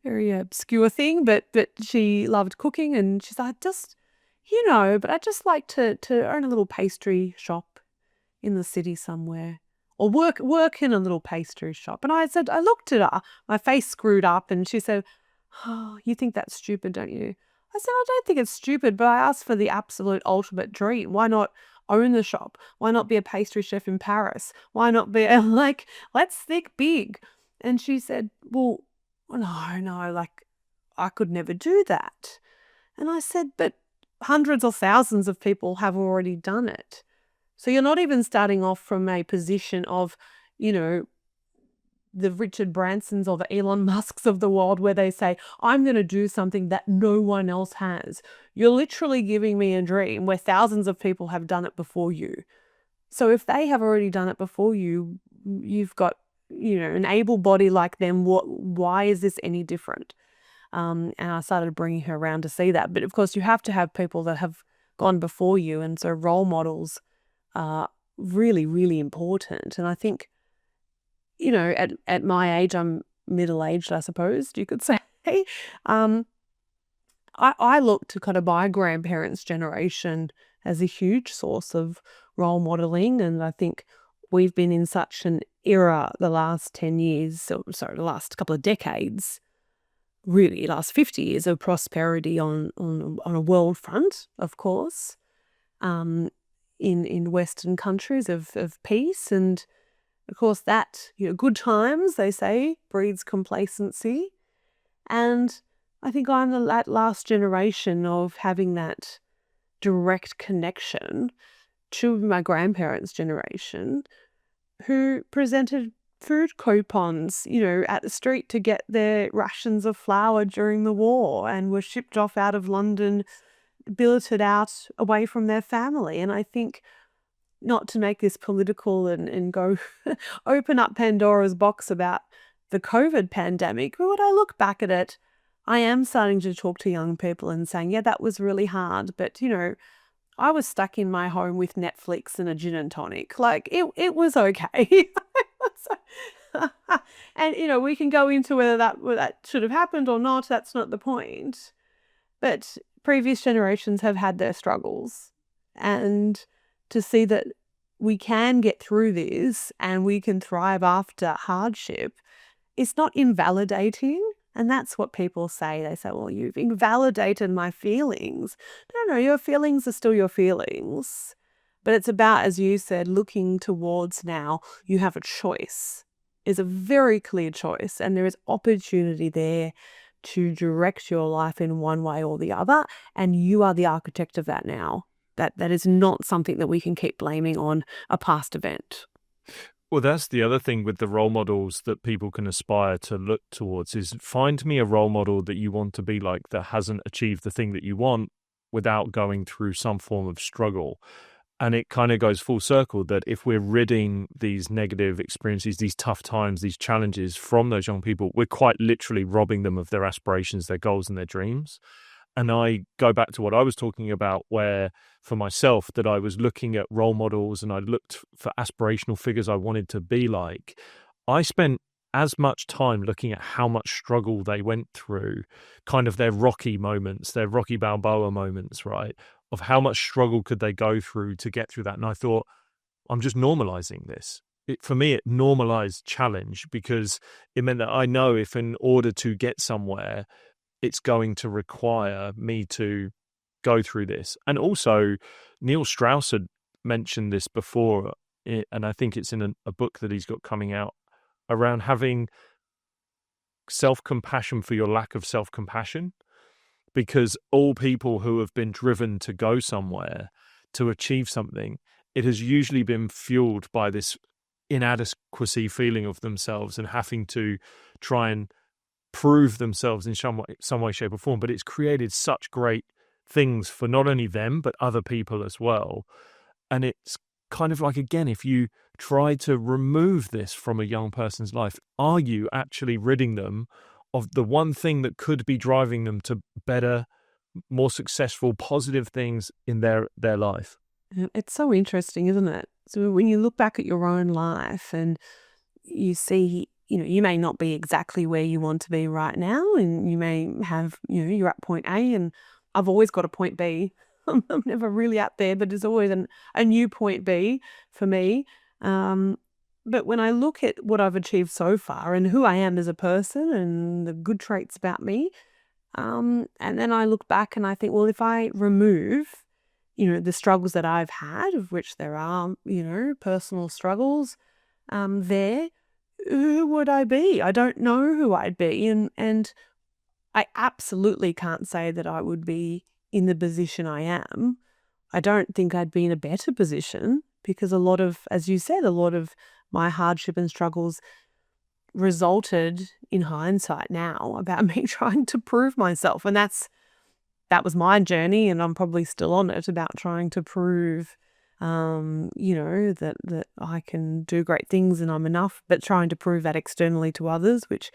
very obscure thing, but she loved cooking, and she's like, but I'd just like to own a little pastry shop in the city somewhere, or work in a little pastry shop. And I looked at her, my face screwed up, and she said, "Oh, you think that's stupid, don't you?" I said, "I don't think it's stupid, but I asked for the absolute ultimate dream. Why not own the shop? Why not be a pastry chef in Paris? Why not be like, let's think big?" And she said, "Well, no, like I could never do that." And I said, "But hundreds or thousands of people have already done it. So you're not even starting off from a position of, the Richard Bransons or the Elon Musks of the world where they say, I'm going to do something that no one else has. You're literally giving me a dream where thousands of people have done it before you. So if they have already done it before you, you've got, an able body like them. Why is this any different? And I started bringing her around to see that. But of course, you have to have people that have gone before you. And so role models are really, really important. And I think, at my age, I'm middle-aged, I suppose you could say. um, I look to kind of my grandparents' generation as a huge source of role modeling. And I think we've been in such an era the last 10 years, the last couple of decades, really last 50 years of prosperity on a world front, of course, in Western countries of peace. And of course that, good times, they say, breeds complacency. And I think I'm that last generation of having that direct connection to my grandparents' generation, who presented food coupons, at the street to get their rations of flour during the war, and were shipped off out of London, billeted out away from their family. And I think, not to make this political and go open up Pandora's box about the COVID pandemic, but when I look back at it, I am starting to talk to young people and saying, yeah, that was really hard, but I was stuck in my home with Netflix and a gin and tonic. Like it was okay. And we can go into whether that should have happened or not. That's not the point. But previous generations have had their struggles, and to see that we can get through this and we can thrive after hardship, it's not invalidating. And that's what people say. They say, well, you've invalidated my feelings. No, your feelings are still your feelings. But it's about, as you said, looking towards now. You have a choice. It's a very clear choice. And there is opportunity there to direct your life in one way or the other. And you are the architect of that now. That is not something that we can keep blaming on a past event. Well, that's the other thing with the role models that people can aspire to look towards, is find me a role model that you want to be like that hasn't achieved the thing that you want without going through some form of struggle. And it kind of goes full circle that if we're ridding these negative experiences, these tough times, these challenges from those young people, we're quite literally robbing them of their aspirations, their goals and their dreams. And I go back to what I was talking about, where for myself, that I was looking at role models and I looked for aspirational figures I wanted to be like. I spent as much time looking at how much struggle they went through, kind of their Rocky moments, their Rocky Balboa moments, right? Of how much struggle could they go through to get through that. And I thought, I'm just normalizing this. For me, it normalized challenge, because it meant that I know if in order to get somewhere, it's going to require me to go through this. And also, Neil Strauss had mentioned this before, and I think it's in a book that he's got coming out, around having self-compassion for your lack of self-compassion. Because all people who have been driven to go somewhere, to achieve something, it has usually been fueled by this inadequacy feeling of themselves and having to try and prove themselves in some way, shape or form. But it's created such great things for not only them, but other people as well. And it's kind of like, again, if you try to remove this from a young person's life, are you actually ridding them of the one thing that could be driving them to better, more successful, positive things in their life? It's so interesting, isn't it? So when you look back at your own life and you see, you may not be exactly where you want to be right now, and you may have, you're at point A and I've always got a point B. I'm never really at there, but there's always a new point B for me. But when I look at what I've achieved so far and who I am as a person and the good traits about me, and then I look back and I think, well, if I remove, the struggles that I've had, of which there are, personal struggles, there, who would I be? I don't know who I'd be. And I absolutely can't say that I would be in the position I am. I don't think I'd be in a better position, because as you said, a lot of my hardship and struggles resulted, in hindsight now, about me trying to prove myself. And that was my journey, and I'm probably still on it, about trying to prove that I can do great things and I'm enough, but trying to prove that externally to others, which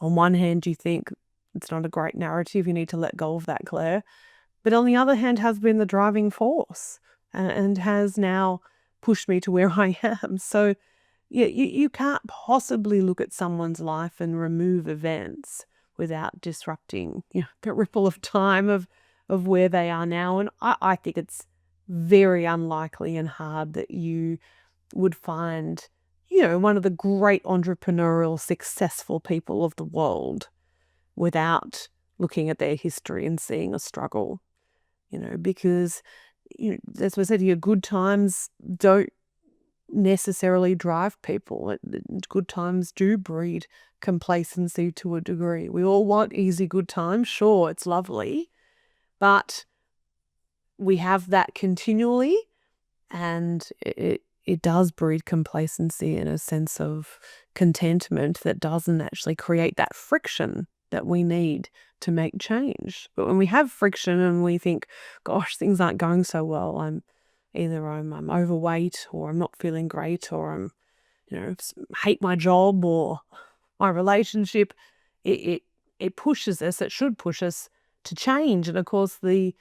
on one hand you think it's not a great narrative, you need to let go of that, Claire. But on the other hand has been the driving force and has now pushed me to where I am. So yeah, you can't possibly look at someone's life and remove events without disrupting, the ripple of time of where they are now. And I think it's very unlikely and hard that you would find, one of the great entrepreneurial, successful people of the world without looking at their history and seeing a struggle, because, as I said here, good times don't necessarily drive people. Good times do breed complacency to a degree. We all want easy good times. Sure, it's lovely, but we have that continually, and it does breed complacency and a sense of contentment that doesn't actually create that friction that we need to make change. But when we have friction and we think, gosh, things aren't going so well, I'm overweight, or I'm not feeling great, or I'm, hate my job or my relationship, it pushes us, it should push us to change. And of course, the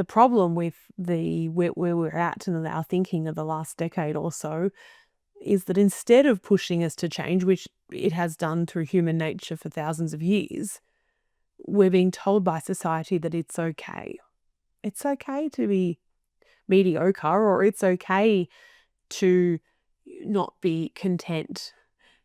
problem with where we're at in our thinking of the last decade or so is that instead of pushing us to change, which it has done through human nature for thousands of years, we're being told by society that it's okay. It's okay to be mediocre, or it's okay to not be content,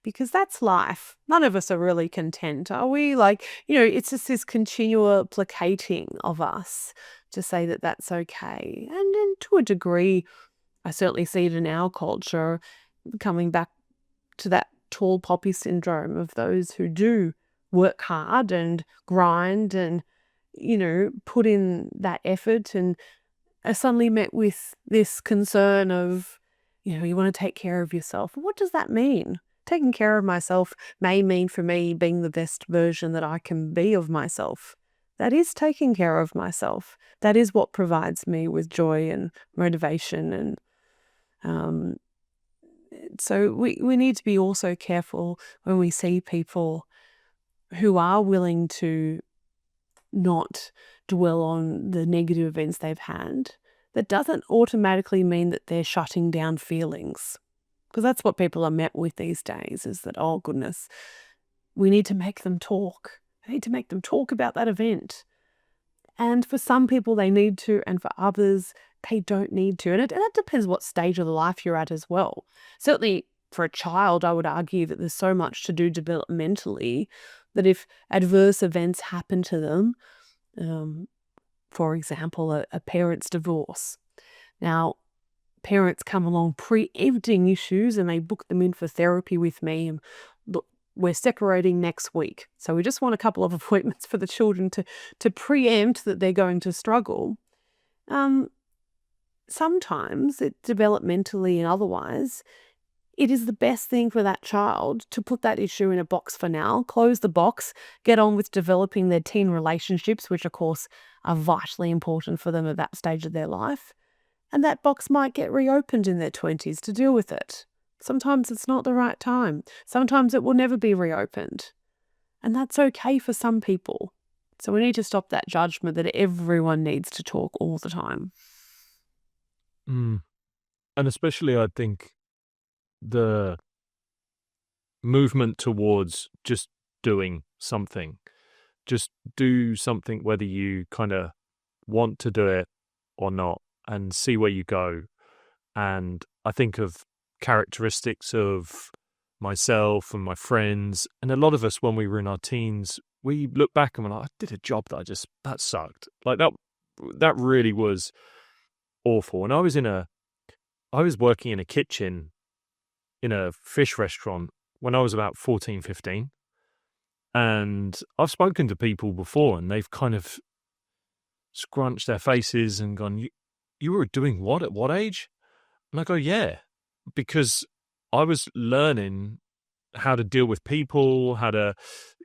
because that's life. None of us are really content, are we? It's just this continual placating of us to say that that's okay. And to a degree, I certainly see it in our culture, coming back to that tall poppy syndrome of those who do work hard and grind and, put in that effort, and are suddenly met with this concern of, you want to take care of yourself. What does that mean? Taking care of myself may mean for me being the best version that I can be of myself. That is taking care of myself. That is what provides me with joy and motivation. And so we need to be also careful when we see people who are willing to not dwell on the negative events they've had. That doesn't automatically mean that they're shutting down feelings. Because that's what people are met with these days, is that, oh goodness, we need to make them talk. I need to make them talk about that event. And for some people they need to, and for others they don't need to. And it depends what stage of the life you're at as well. Certainly for a child, I would argue that there's so much to do developmentally that if adverse events happen to them, for example, a parent's divorce. Now, parents come along preempting issues and they book them in for therapy with me. And look, we're separating next week, so we just want a couple of appointments for the children to preempt that they're going to struggle. Sometimes, developmentally and otherwise, it is the best thing for that child to put that issue in a box for now, close the box, get on with developing their teen relationships, which of course are vitally important for them at that stage of their life. And that box might get reopened in their 20s to deal with it. Sometimes it's not the right time. Sometimes it will never be reopened. And that's okay for some people. So we need to stop that judgment that everyone needs to talk all the time. And especially, I think, the movement towards just doing something. Just do something whether you kind of want to do it or not, and see where you go. And I think of characteristics of myself and my friends, and a lot of us when we were in our teens, we look back and we're like, I did a job that sucked. Like that really was awful. And I was working in a kitchen in a fish restaurant when I was about 14, 15. And I've spoken to people before and they've kind of scrunched their faces and gone, you were doing what at what age? And I go, yeah, because I was learning how to deal with people, how to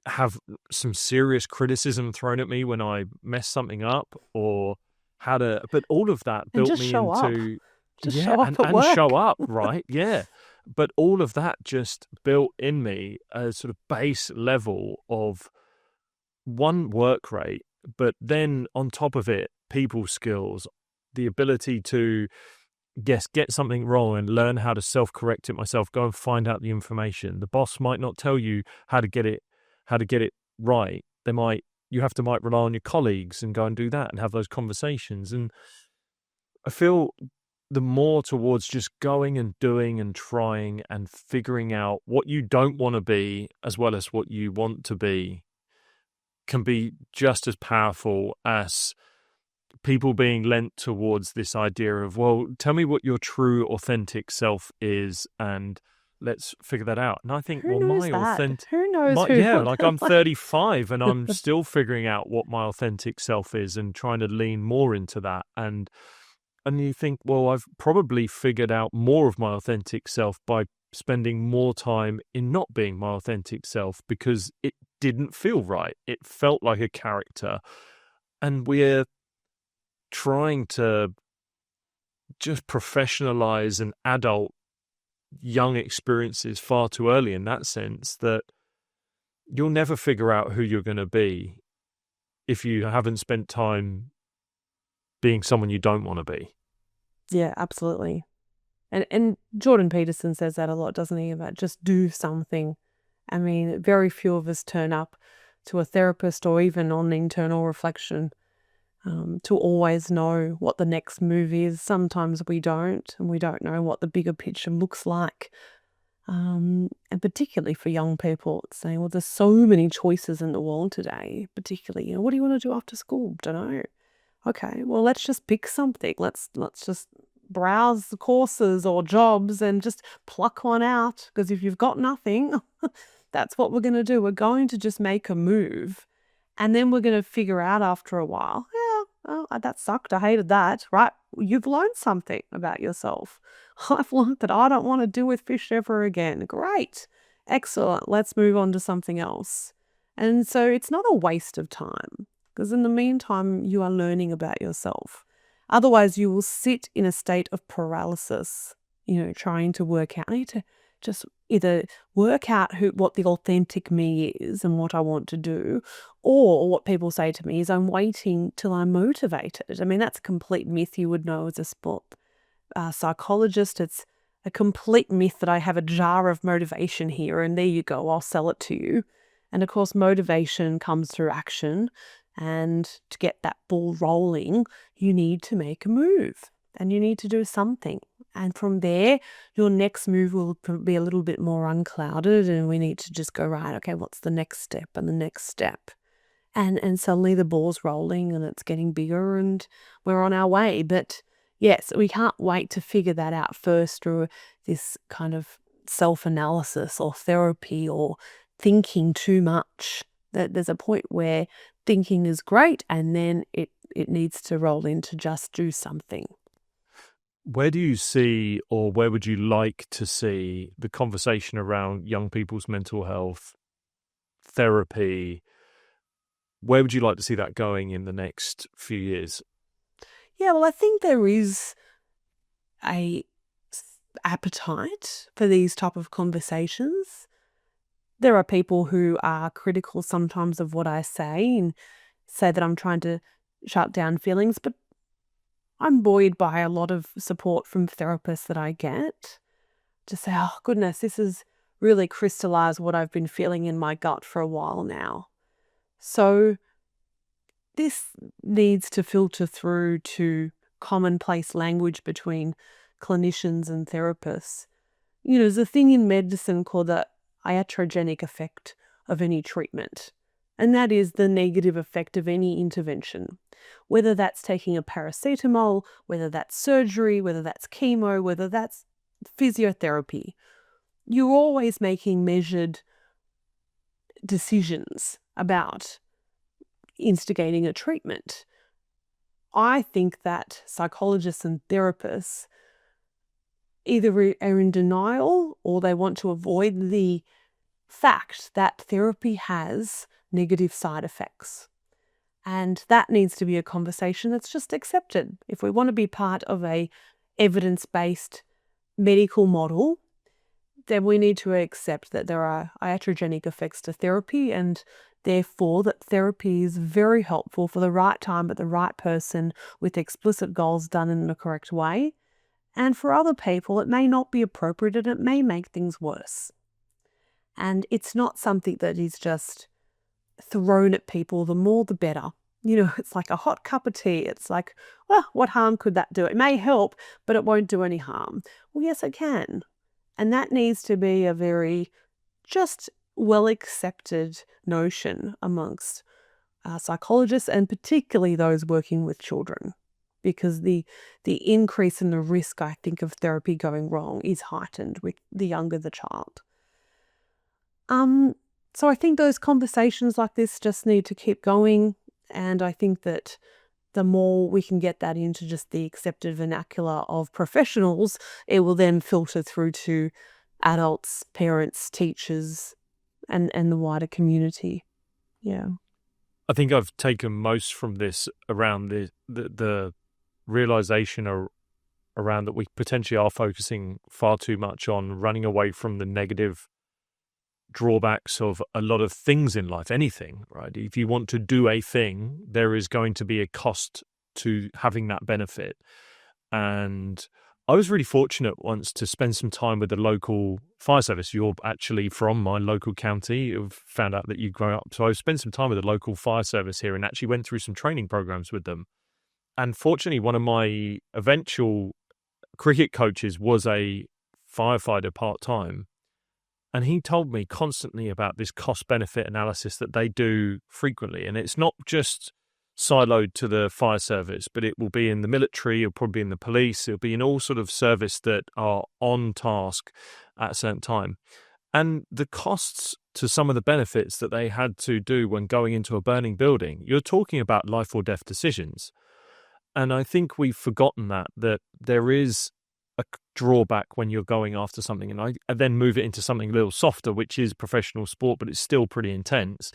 have some serious criticism thrown at me when I mess something up, or but all of that And built just me show up. into Just Yeah, show up at and show work. up, right? Yeah. But all of that just built in me a sort of base level of one, work rate, but then on top of it, people skills, the ability to, yes, get something wrong and learn how to self-correct it myself, go and find out the information. The boss might not tell you how to get it right. You might rely on your colleagues and go and do that and have those conversations. And I feel the more towards just going and doing and trying and figuring out what you don't want to be as well as what you want to be can be just as powerful as people being lent towards this idea of, well, tell me what your true authentic self is and let's figure that out. And I think, Who well, knows my that? authentic, Who knows who yeah, what like that I'm like 35 and I'm still figuring out what my authentic self is and trying to lean more into that. And you think, well, I've probably figured out more of my authentic self by spending more time in not being my authentic self because it didn't feel right. It felt like a character. And we're trying to just professionalize and adult young experiences far too early in that sense that you'll never figure out who you're going to be if you haven't spent time being someone you don't want to be. Yeah, absolutely. And Jordan Peterson says that a lot, doesn't he? About just do something. I mean, very few of us turn up to a therapist or even on internal reflection to always know what the next move is. Sometimes we don't, and we don't know what the bigger picture looks like. And particularly for young people, it's saying, well, there's so many choices in the world today, particularly, what do you want to do after school? Don't know. Okay, well, let's just pick something. Let's just browse the courses or jobs and just pluck one out. Because if you've got nothing, that's what we're going to do. We're going to just make a move. And then we're going to figure out after a while, yeah, oh, that sucked. I hated that. Right. You've learned something about yourself. I've learned that I don't want to deal with fish ever again. Great. Excellent. Let's move on to something else. And so it's not a waste of time because in the meantime, you are learning about yourself. Otherwise, you will sit in a state of paralysis, trying to work out. I need to just either work out what the authentic me is and what I want to do, or what people say to me is I'm waiting till I'm motivated. I mean, that's a complete myth. You would know as a sport psychologist. It's a complete myth that I have a jar of motivation here and there you go, I'll sell it to you. And of course, motivation comes through action. And to get that ball rolling, you need to make a move and you need to do something. And from there, your next move will be a little bit more unclouded and we need to just go, right, okay, what's the next step and the next step? And suddenly the ball's rolling and it's getting bigger and we're on our way. But yes, we can't wait to figure that out first through this kind of self-analysis or therapy or thinking too much. That there's a point where thinking is great and then it needs to roll into just do something. Where do you see, or where would you like to see the conversation around young people's mental health, therapy? Where would you like to see that going in the next few years? Yeah, well, I think there is a appetite for these type of conversations. There are people who are critical sometimes of what I say and say that I'm trying to shut down feelings, but I'm buoyed by a lot of support from therapists that I get to say, oh, goodness, this has really crystallized what I've been feeling in my gut for a while now. So this needs to filter through to commonplace language between clinicians and therapists. There's a thing in medicine called the iatrogenic effect of any treatment. And that is the negative effect of any intervention, whether that's taking a paracetamol, whether that's surgery, whether that's chemo, whether that's physiotherapy. You're always making measured decisions about instigating a treatment. I think that psychologists and therapists either are in denial or they want to avoid the fact that therapy has negative side effects. And that needs to be a conversation that's just accepted. If we want to be part of a evidence-based medical model, then we need to accept that there are iatrogenic effects to therapy, and therefore that therapy is very helpful for the right time at the right person with explicit goals done in the correct way. And for other people, it may not be appropriate and it may make things worse. And it's not something that is just thrown at people. The more, the better. It's like a hot cup of tea. It's like, well, what harm could that do? It may help, but it won't do any harm. Well, yes, it can. And that needs to be a very just well-accepted notion amongst psychologists, and particularly those working with children, because the increase in the risk, I think, of therapy going wrong is heightened with the younger the child. So I think those conversations like this just need to keep going, and I think that the more we can get that into just the accepted vernacular of professionals, it will then filter through to adults, parents, teachers, and the wider community. Yeah. I think I've taken most from this around the realization around that we potentially are focusing far too much on running away from the negative drawbacks of a lot of things in life, anything, right? If you want to do a thing, there is going to be a cost to having that benefit. And I was really fortunate once to spend some time with the local fire service. You're actually from my local county. You've found out that you grew up. So I spent some time with the local fire service here and actually went through some training programs with them. And fortunately, one of my eventual cricket coaches was a firefighter part-time. And he told me constantly about this cost-benefit analysis that they do frequently. And it's not just siloed to the fire service, but it will be in the military, it'll probably be in the police, it'll be in all sort of service that are on task at a certain time. And the costs to some of the benefits that they had to do when going into a burning building, you're talking about life or death decisions. And I think we've forgotten that there is a drawback when you're going after something. And I then move it into something a little softer, which is professional sport, but it's still pretty intense.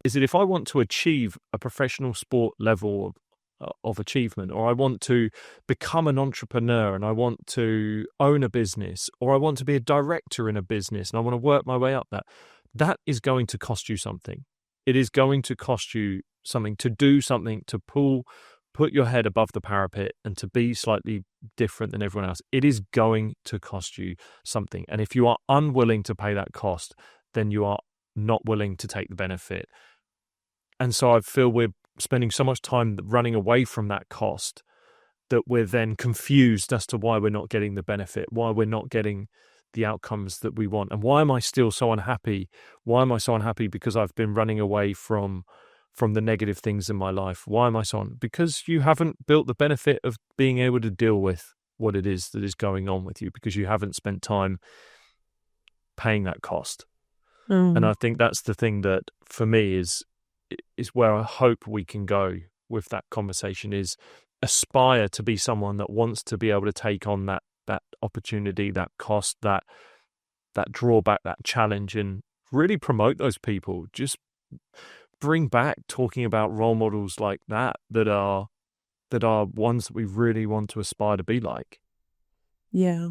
Is that if I want to achieve a professional sport level of achievement, or I want to become an entrepreneur and I want to own a business, or I want to be a director in a business and I want to work my way up that is going to cost you something. It is going to cost you something to do something, to put your head above the parapet and to be slightly different than everyone else. It is going to cost you something. And if you are unwilling to pay that cost, then you are not willing to take the benefit. And so I feel we're spending so much time running away from that cost that we're then confused as to why we're not getting the benefit, why we're not getting the outcomes that we want. And why am I still so unhappy? Why am I so unhappy? Because I've been running away from the negative things in my life. Why am I so on? Because you haven't built the benefit of being able to deal with what it is that is going on with you, because you haven't spent time paying that cost. And I think that's the thing that for me is where I hope we can go with that conversation, is aspire to be someone that wants to be able to take on that opportunity, that cost, that drawback, that challenge, and really promote those people. Just bring back talking about role models like that are ones that we really want to aspire to be like. Yeah.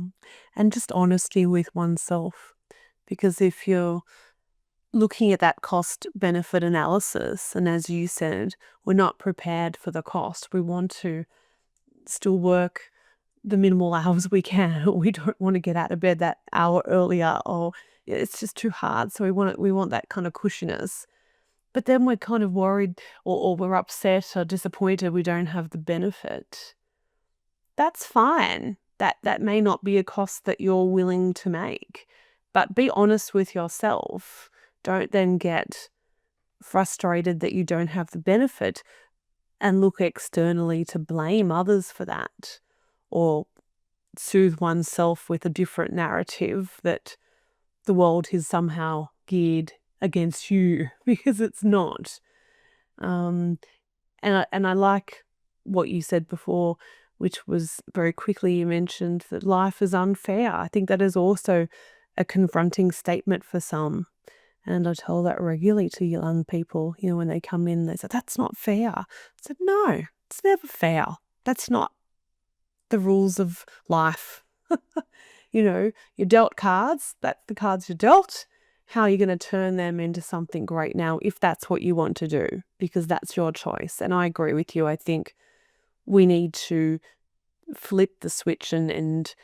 And just honesty with oneself. Because if you're looking at that cost benefit analysis, and as you said, we're not prepared for the cost, we want to still work the minimal hours we can. We don't want to get out of bed that hour earlier, or it's just too hard. So we want that kind of cushiness. But then we're kind of worried or we're upset or disappointed we don't have the benefit. That's fine. That may not be a cost that you're willing to make. But be honest with yourself. Don't then get frustrated that you don't have the benefit and look externally to blame others for that, or soothe oneself with a different narrative that the world is somehow geared against you, because it's not. And I like what you said before, which was very quickly you mentioned that life is unfair. I think that is also a confronting statement for some. And I tell that regularly to young people, when they come in, they say, that's not fair. I said, no, it's never fair. That's not the rules of life. You're dealt cards, that's the cards you're dealt. How are you going to turn them into something great now if that's what you want to do? Because that's your choice. And I agree with you. I think we need to flip the switch and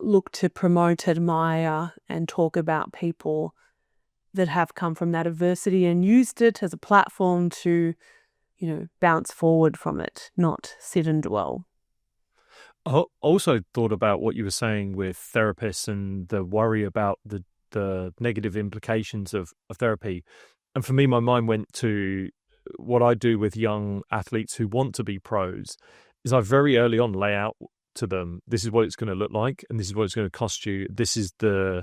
look to promote, admire, and talk about people that have come from that adversity and used it as a platform to, bounce forward from it, not sit and dwell. I also thought about what you were saying with therapists and the worry about the negative implications of therapy. And for me, my mind went to what I do with young athletes who want to be pros is I very early on lay out to them, this is what it's going to look like, and this is what it's going to cost you. This is the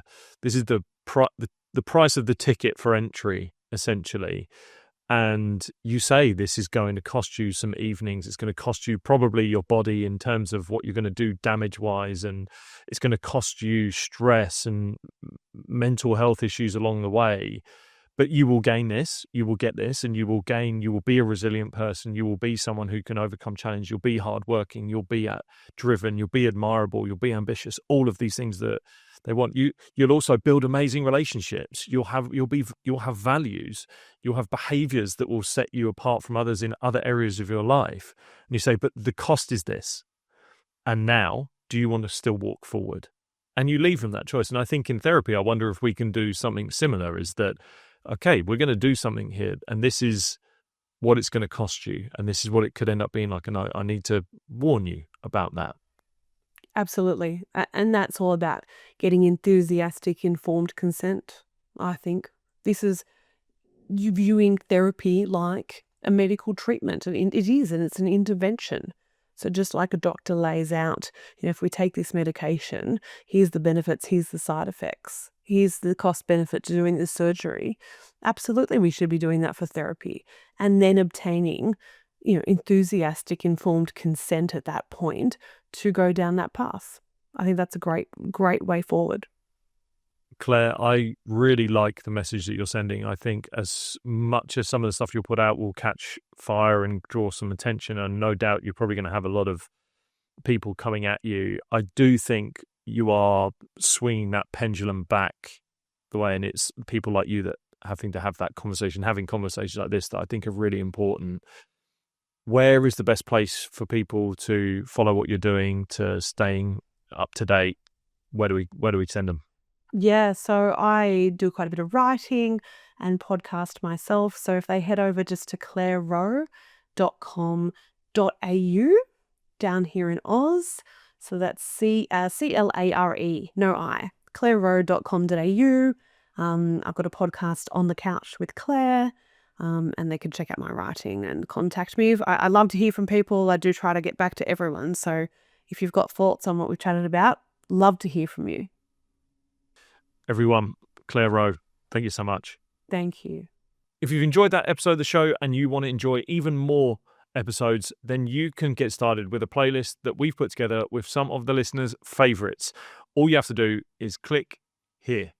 price of the ticket for entry, essentially. And you say this is going to cost you some evenings. It's going to cost you probably your body in terms of what you're going to do damage-wise, and it's going to cost you stress and mental health issues along the way. But you will gain this, you will get this, and you will be a resilient person. You will be someone who can overcome challenge. You'll be hardworking. You'll be driven. You'll be admirable. You'll be ambitious. All of these things that they want. You'll also build amazing relationships. You'll have values. You'll have behaviors that will set you apart from others in other areas of your life. And you say, but the cost is this. And now, do you want to still walk forward? And you leave them that choice. And I think in therapy, I wonder if we can do something similar, is that, okay, we're going to do something here, and this is what it's going to cost you, and this is what it could end up being like, and I need to warn you about that. Absolutely. And that's all about getting enthusiastic, informed consent, I think. This is you viewing therapy like a medical treatment, and it is, and it's an intervention. So just like a doctor lays out, if we take this medication, here's the benefits, here's the side effects, here's the cost benefit to doing this surgery. Absolutely, we should be doing that for therapy. And then obtaining, enthusiastic, informed consent at that point to go down that path. I think that's a great, great way forward. Claire, I really like the message that you're sending. I think as much as some of the stuff you'll put out will catch fire and draw some attention, and no doubt you're probably going to have a lot of people coming at you, I do think you are swinging that pendulum back the way, and it's people like you that having to have that conversation, having conversations like this that I think are really important. Where is the best place for people to follow what you're doing, to staying up to date? Where do we send them? Yeah, so I do quite a bit of writing and podcast myself. So if they head over just to clarerowe.com.au down here in Oz, so that's CLARE, no I, clarerowe.com.au. I've got a podcast On the Couch with Claire, and they can check out my writing and contact me. I love to hear from people. I do try to get back to everyone. So if you've got thoughts on what we've chatted about, love to hear from you. Everyone, Clare Rowe, thank you so much. Thank you. If you've enjoyed that episode of the show and you want to enjoy even more episodes, then you can get started with a playlist that we've put together with some of the listeners' favorites. All you have to do is click here.